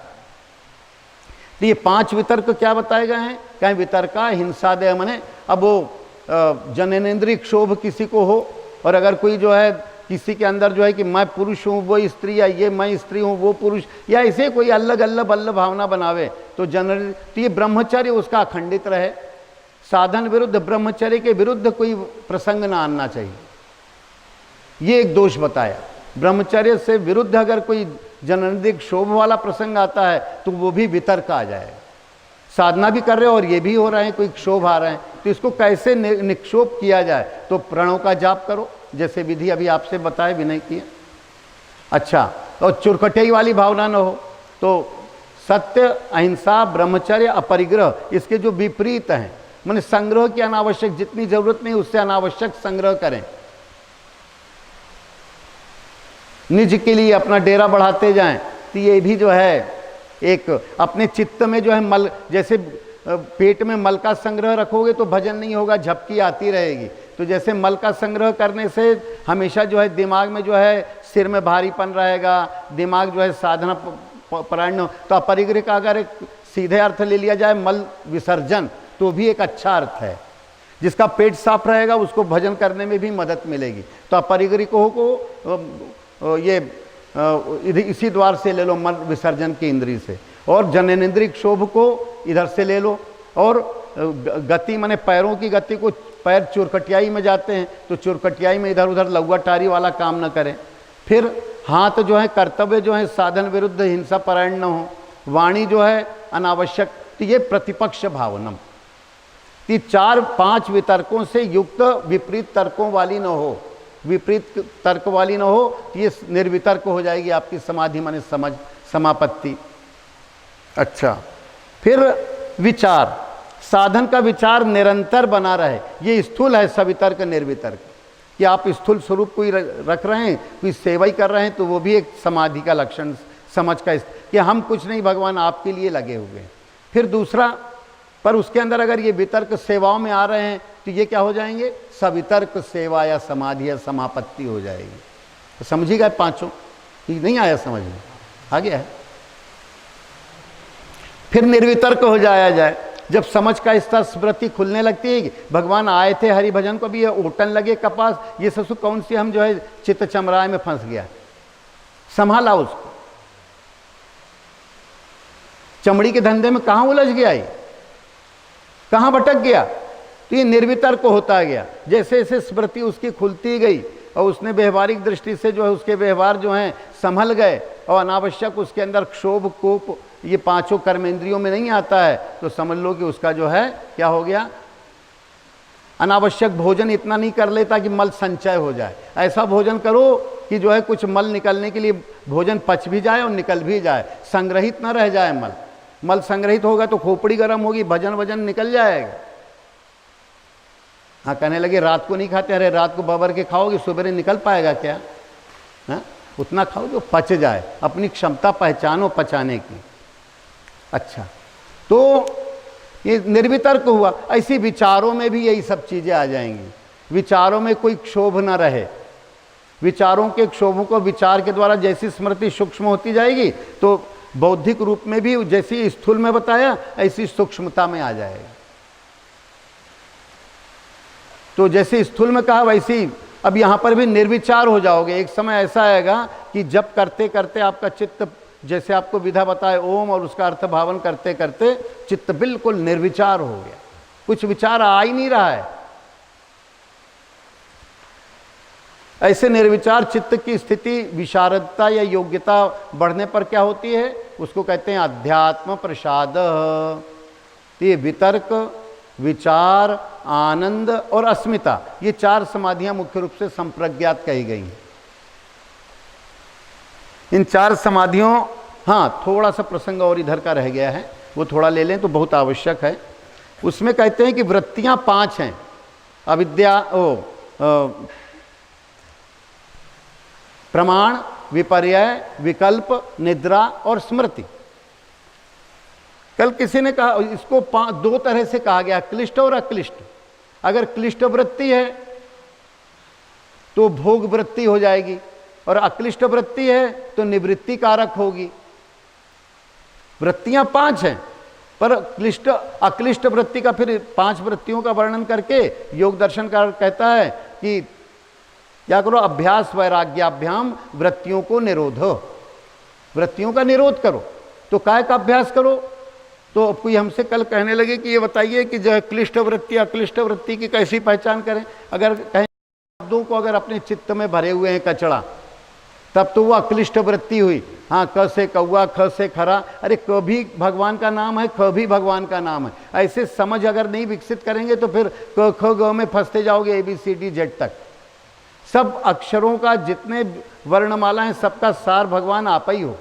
तो ये 5 वितर्क क्या बताए गए हैं? कहीं वितर्का हिंसादय, मने अब वो जननेन्द्रिय क्षोभ किसी को हो, और अगर कोई जो है किसी के अंदर जो है कि मैं पुरुष हूँ वो स्त्री, या ये मैं स्त्री हूँ वो पुरुष, या ऐसे कोई अलग अलग बल्ल भावना बनावे, तो तो ये ब्रह्मचर्य उसका अखंडित रहे। साधन विरुद्ध, ब्रह्मचर्य के विरुद्ध कोई प्रसंग ना आना चाहिए, ये एक दोष बताया। ब्रह्मचर्य से विरुद्ध अगर कोई जननेन्द्रिय क्षोभ वाला प्रसंग आता है तो वो भी वितर्क आ जाएगा। साधना भी कर रहे हो और ये भी हो रहे हैं, कोई क्षोभ आ रहे हैं, तो इसको कैसे निक्षोभ किया जाए? तो प्रणव का जाप करो, जैसे विधि अभी आपसे बताए, विनय किए। अच्छा, और चुरकटेई वाली भावना न हो, तो सत्य, अहिंसा, ब्रह्मचर्य, अपरिग्रह, इसके जो विपरीत हैं, माने संग्रह की अनावश्यक, जितनी जरूरत नहीं उससे अनावश्यक संग्रह करें। निज के लिए अपना डेरा बढ़ाते जाएं, तो ये भी जो है एक अपने चित्त में जो है मल, जैसे पेट में मल का संग्रह रखोगे तो भजन नहीं होगा, झपकी आती रहेगी। तो जैसे मल का संग्रह करने से हमेशा जो है दिमाग में जो है सिर में भारीपन रहेगा, दिमाग जो है साधना परायण। तो अपरिग्रह का अगर एक सीधे अर्थ ले लिया जाए मल विसर्जन, तो भी एक अच्छा अर्थ है। जिसका पेट साफ रहेगा उसको भजन करने में भी मदद मिलेगी। तो अपरिग्रह को ये इसी द्वार से ले लो, मन विसर्जन की इंद्रिय से। और जननेन्द्रिय क्षोभ को इधर से ले लो। और गति माने पैरों की गति को, पैर चुरकटियाई में जाते हैं तो चुरकटियाई में इधर उधर लौवाटारी वाला काम न करें। फिर हाथ जो है कर्तव्य जो है साधन विरुद्ध हिंसा परायण न हो। वाणी जो है अनावश्यक, तो ये प्रतिपक्ष भावनम। ये 4-5 वितर्कों से युक्त विपरीत तर्कों वाली न हो, विपरीत तर्क वाली न हो, तो ये निर्वितर्क हो जाएगी आपकी समाधि माने समझ, समापत्ति। अच्छा, फिर विचार, साधन का विचार निरंतर बना रहे। ये स्थूल है सवितर्क निर्वितर्क, कि आप स्थूल स्वरूप कोई रख रहे हैं, कोई सेवा कर रहे हैं, तो वो भी एक समाधि का लक्षण, समझ का, कि हम कुछ नहीं भगवान आपके लिए लगे हुए हैं। फिर दूसरा, पर उसके अंदर अगर ये वितर्क सेवाओं में आ रहे हैं तो ये क्या हो जाएंगे? सवितर्क सेवा या समाधि या समापत्ति हो जाएगी। तो समझी गए पांचों? ये नहीं आया समझ में? आ गया है। फिर निर्वितर्क हो जाया जाए, जब समझ का स्तर स्मृति खुलने लगती है कि भगवान आए थे हरि भजन को भी, ये ओटन लगे कपास, ये ससु कौन सी हम जो है चित्त चमराए में फंस गया, संभाला उसको, चमड़ी के धंधे में कहां उलझ गया, ये कहां भटक गया। तो ये निर्वितर्क होता गया। जैसे जैसे स्मृति उसकी खुलती गई और उसने व्यवहारिक दृष्टि से जो है उसके व्यवहार जो हैं संभल गए और अनावश्यक उसके अंदर क्षोभ कोप ये पांचों कर्मेंद्रियों में नहीं आता है, तो समझ लो कि उसका जो है क्या हो गया, अनावश्यक भोजन इतना नहीं कर लेता कि मल संचय हो जाए। ऐसा भोजन करो कि जो है कुछ मल निकलने के लिए भोजन पच भी जाए और निकल भी जाए, संग्रहित ना रह जाए मल। मल संग्रहित होगा तो खोपड़ी गर्म होगी, भजन वजन निकल जाएगा। हाँ, कहने लगे रात को नहीं खाते, अरे रात को बबर के खाओगे सुबह निकल पाएगा क्या? हाँ, उतना खाओ जो पच जाए, अपनी क्षमता पहचानो पचाने की। अच्छा, तो ये निर्वितर्क हुआ। ऐसी विचारों में भी यही सब चीजें आ जाएंगी। विचारों में कोई क्षोभ ना रहे, विचारों के क्षोभों को विचार के द्वारा जैसी स्मृति सूक्ष्म होती जाएगी तो बौद्धिक रूप में भी जैसी स्थूल में बताया ऐसी सूक्ष्मता में आ जाएगा। तो जैसे स्थूल में कहा वैसी अब यहां पर भी निर्विचार हो जाओगे। एक समय ऐसा आएगा कि जब करते करते आपका चित्त, जैसे आपको विधा बताए ओम और उसका अर्थ भावन करते करते चित्त बिल्कुल निर्विचार हो गया, कुछ विचार आ ही नहीं रहा है। ऐसे निर्विचार चित्त की स्थिति विशारदता या योग्यता बढ़ने पर क्या होती है, उसको कहते हैं अध्यात्म प्रसाद। तो ये वितर्क, विचार, आनंद और अस्मिता, ये चार समाधियां मुख्य रूप से संप्रज्ञात कही गई हैं। इन चार समाधियों, हाँ थोड़ा सा प्रसंग और इधर का रह गया है, वो थोड़ा ले लें तो बहुत आवश्यक है। उसमें कहते हैं कि वृत्तियां पांच हैं, अविद्या, प्रमाण, विपर्यय, विकल्प, निद्रा और स्मृति। कल किसी ने कहा इसको दो तरह से कहा गया, क्लिष्ट और अक्लिष्ट। अगर क्लिष्ट वृत्ति है तो भोग वृत्ति हो जाएगी, और अक्लिष्ट वृत्ति है तो निवृत्ति कारक होगी। वृत्तियां पांच हैं, पर क्लिष्ट अक्लिष्ट वृत्ति का फिर पांच वृत्तियों का वर्णन करके योग दर्शनकार कहता है कि क्या करो, अभ्यास वैराग्याभ्याम वृत्तियों को निरोधो, वृत्तियों का निरोध करो। तो काय का अभ्यास करो? तो कोई हमसे कल कहने लगे कि ये बताइए कि जो क्लिष्ट वृत्ति अक्लिष्ट वृत्ति की कैसी पहचान करें। अगर कहें शब्दों को अगर अपने चित्त में भरे हुए हैं कचड़ा, तब तो वो अक्लिष्ट वृत्ति हुई। हाँ, क से कौआ, ख से खरा, अरे क भी भगवान का नाम है, ख भी भगवान का नाम है। ऐसे समझ अगर नहीं विकसित करेंगे तो फिर क ख ग में फंसते जाओगे, ABCD Z तक। सब अक्षरों का जितने वर्णमाला हैं सबका सार भगवान आप ही हो,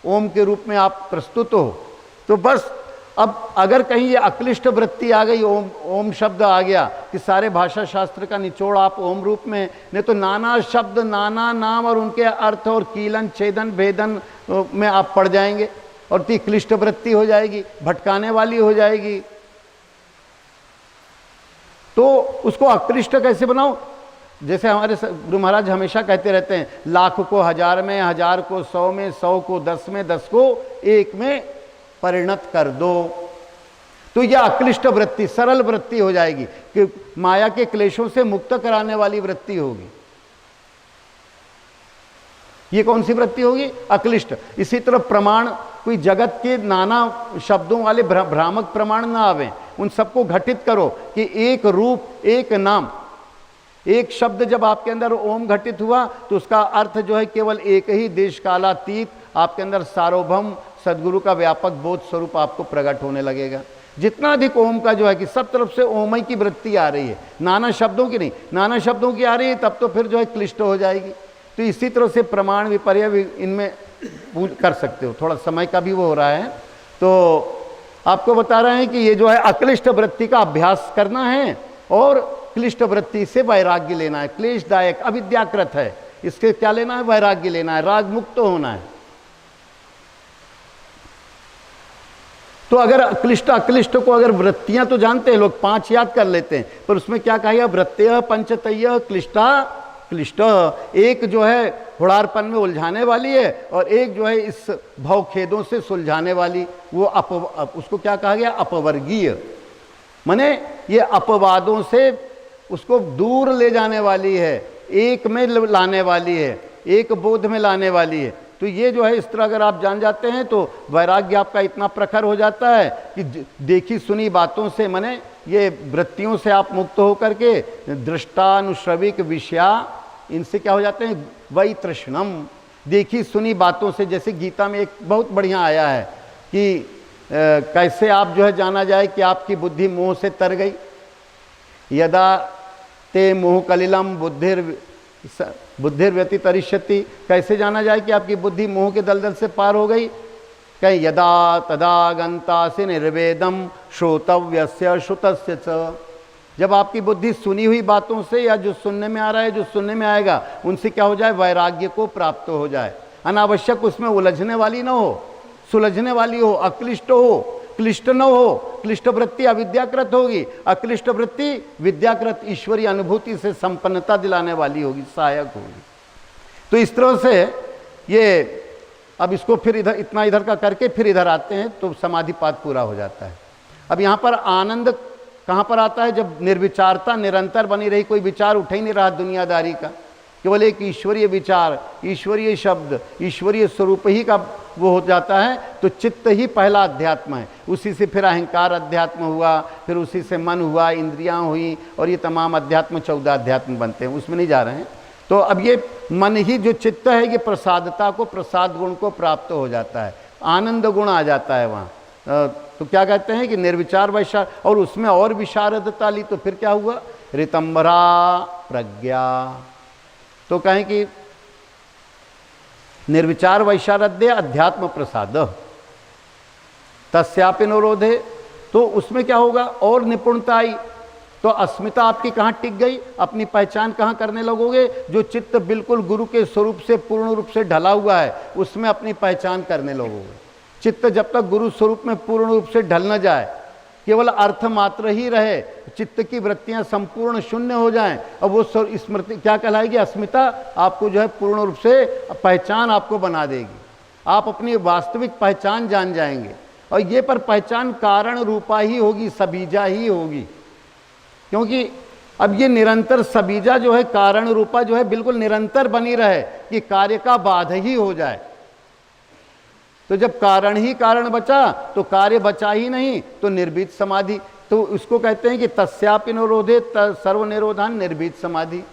ओम के रूप में आप प्रस्तुत हो। तो बस अब अगर कहीं ये अक्लिष्ट वृत्ति आ गई, ओम ओम शब्द आ गया कि सारे भाषा शास्त्र का निचोड़ आप ओम रूप में, नहीं तो नाना शब्द, नाना नाम और उनके अर्थ और कीलन छेदन भेदन में आप पड़ जाएंगे और ती क्लिष्ट वृत्ति हो जाएगी, भटकाने वाली हो जाएगी। तो उसको अक्लिष्ट कैसे बनाओ? जैसे हमारे गुरु महाराज हमेशा कहते रहते हैं, लाख को हजार में, हजार को 100 में, 100 को 10 में, 10 को 1 में परिणत कर दो। तो यह अक्लिष्ट वृत्ति सरल वृत्ति हो जाएगी कि माया के क्लेशों से मुक्त कराने वाली वृत्ति होगी। ये कौन सी वृत्ति होगी? अक्लिष्ट। इसी तरह प्रमाण, कोई जगत के नाना शब्दों वाले भ्रामक प्रमाण ना आवे, उन सबको घटित करो कि एक रूप, एक नाम, एक शब्द जब आपके अंदर ओम घटित हुआ तो उसका अर्थ जो है केवल एक ही देश कालातीत आपके अंदर सार्वभौम सदगुरु का व्यापक बोध स्वरूप आपको प्रकट होने लगेगा। जितना अधिक ओम का जो है कि सब तरफ से ओम की वृत्ति आ रही है, नाना शब्दों की नहीं, नाना शब्दों की आ रही है, तब तो फिर जो है क्लिष्ट हो जाएगी। तो इसी तरह से प्रमाण विपर्य इनमें कर सकते हो, थोड़ा समय का भी वो हो रहा है। तो आपको बता रहे हैं कि ये जो है अक्लिष्ट वृत्ति का अभ्यास करना है और क्लिष्ट वृत्ति से वैराग्य लेना है। क्लेशदायक अविद्याकृत है, इसके क्या लेना है? वैराग्य लेना है, राग मुक्त होना है। तो अगर क्लिष्ट अक्लिष्ट को अगर वृत्तियां तो जानते हैं लोग, 5 याद कर लेते हैं, पर उसमें क्या कहा गया, वृत्तय पंचतय क्लिष्टा क्लिष्ट। एक जो है हुड़ारपन में उलझाने वाली है और एक जो है इस भवखेदों से सुलझाने वाली, वो उसको क्या कहा गया, अपवर्गीय। माने ये अपवादों से उसको दूर ले जाने वाली है, एक में लाने वाली है, एक बोध में लाने वाली है। तो ये जो है इस तरह अगर आप जान जाते हैं तो वैराग्य आपका इतना प्रखर हो जाता है कि देखी सुनी बातों से, माने ये वृत्तियों से आप मुक्त होकर के दृष्टानुश्रविक विषया, इनसे क्या हो जाते हैं, वही तृष्णम, देखी सुनी बातों से। जैसे गीता में एक बहुत बढ़िया आया है कि कैसे आप जो है जाना जाए कि आपकी बुद्धि मोह से तर गई। यदा ते मोह कलिलम बुद्धिर्व्यतितरिष्यति, कैसे जाना जाए कि आपकी बुद्धि मोह के दलदल से पार हो गई। कहीं यदा तदा गंतासि निर्वेदम श्रोतव्यस्य श्रुतस्य च, जब आपकी बुद्धि सुनी हुई बातों से या जो सुनने में आ रहा है, जो सुनने में आएगा, उनसे क्या हो जाए, वैराग्य को प्राप्त हो जाए। अनावश्यक उसमें उलझने वाली ना हो, सुलझने वाली हो, अक्लिष्ट हो, क्लिष्ट न हो। क्लिष्ट वृत्ति अविद्याकृत होगी, अक्लिष्ट वृत्ति विद्याकृत ईश्वरीय अनुभूति से संपन्नता दिलाने वाली होगी, सहायक होगी। तो इस तरह से ये, अब इसको फिर इधर इतना इधर का करके फिर इधर आते हैं तो समाधिपात पूरा हो जाता है। अब यहाँ पर आनंद कहाँ पर आता है, जब निर्विचारता निरंतर बनी रही, कोई विचार उठ ही नहीं रहा दुनियादारी का, केवल एक ईश्वरीय विचार, ईश्वरीय शब्द, ईश्वरीय स्वरूप ही का वो हो जाता है, तो चित्त ही पहला अध्यात्म है। उसी से फिर अहंकार अध्यात्म हुआ, फिर उसी से मन हुआ, इंद्रियां हुई, और ये तमाम अध्यात्म 14 अध्यात्म बनते हैं, उसमें नहीं जा रहे हैं। तो अब ये मन ही जो चित्त है, ये प्रसादता को, प्रसाद गुण को प्राप्त हो जाता है, आनंद गुण आ जाता है वहाँ। तो क्या कहते हैं कि निर्विचार वैशार, और उसमें और विशारदता ली तो फिर क्या हुआ, ऋतंबरा प्रज्ञा। तो कहें कि निर्विचार वैशारद्य अध्यात्म प्रसाद तस्यापि निरोधे, तो उसमें क्या होगा, और निपुणता आई। तो अस्मिता आपकी कहाँ टिक गई, अपनी पहचान कहाँ करने लगोगे, जो चित्त बिल्कुल गुरु के स्वरूप से पूर्ण रूप से ढला हुआ है, उसमें अपनी पहचान करने लगोगे। चित्त जब तक गुरु स्वरूप में पूर्ण रूप से ढल न जाए, केवल अर्थ मात्र ही रहे, चित्त की वृत्तियां संपूर्ण शून्य हो जाएं, और वो स्मृति क्या कहलाएगी, अस्मिता आपको जो है पूर्ण रूप से पहचान आपको बना देगी। आप अपनी वास्तविक पहचान जान जाएंगे, और ये पर पहचान कारण रूपा ही होगी, सबीजा ही होगी। क्योंकि अब ये निरंतर सबीजा जो है, कारण रूपा जो है, बिल्कुल निरंतर बनी रहे कि कार्य का बाध ही हो जाए। तो जब कारण ही कारण बचा तो कार्य बचा ही नहीं, तो निर्भीत समाधि। तो उसको कहते हैं कि तस्यापि निरोधे सर्वनिरोधान निर्भीत समाधि।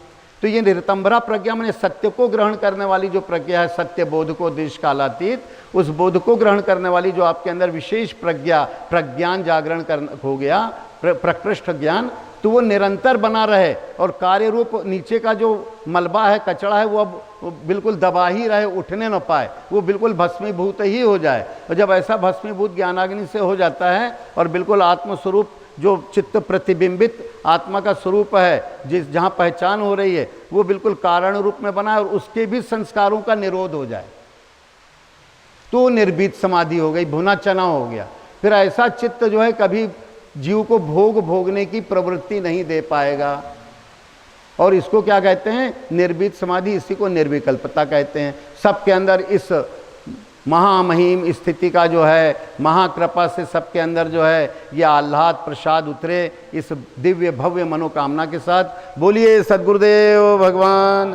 तो ये निरतंबरा प्रज्ञा माने सत्य को ग्रहण करने वाली जो प्रज्ञा है, सत्य बोध को देश कालातीत, उस बोध को ग्रहण करने वाली जो आपके अंदर विशेष प्रज्ञा, प्रज्ञान जागरण हो गया, प्रकृष्ट ज्ञान, तो वो निरंतर बना रहे, और कार्य रूप नीचे का जो मलबा है, कचड़ा है, वो अब बिल्कुल दबा ही रहे, उठने न पाए, वो बिल्कुल भस्मीभूत ही हो जाए। और जब ऐसा भस्मीभूत ज्ञानाग्नि से हो जाता है, और बिल्कुल आत्मस्वरूप जो चित्त प्रतिबिंबित आत्मा का स्वरूप है, जहाँ पहचान हो रही है, वो बिल्कुल कारण रूप में बना है, और उसके भी संस्कारों का निरोध हो जाए, तो निर्भीत समाधि हो गई, भुना चना हो गया। फिर ऐसा चित्त जो है कभी जीव को भोगने की प्रवृत्ति नहीं दे पाएगा। और इसको क्या कहते हैं, निर्भीत समाधि, इसी को निर्विकल्पता कहते हैं। सबके अंदर इस महामहिम स्थिति का जो है, महाकृपा से सबके अंदर जो है ये आह्लाद प्रसाद उतरे, इस दिव्य भव्य मनोकामना के साथ। बोलिए सद्गुरुदेव भगवान।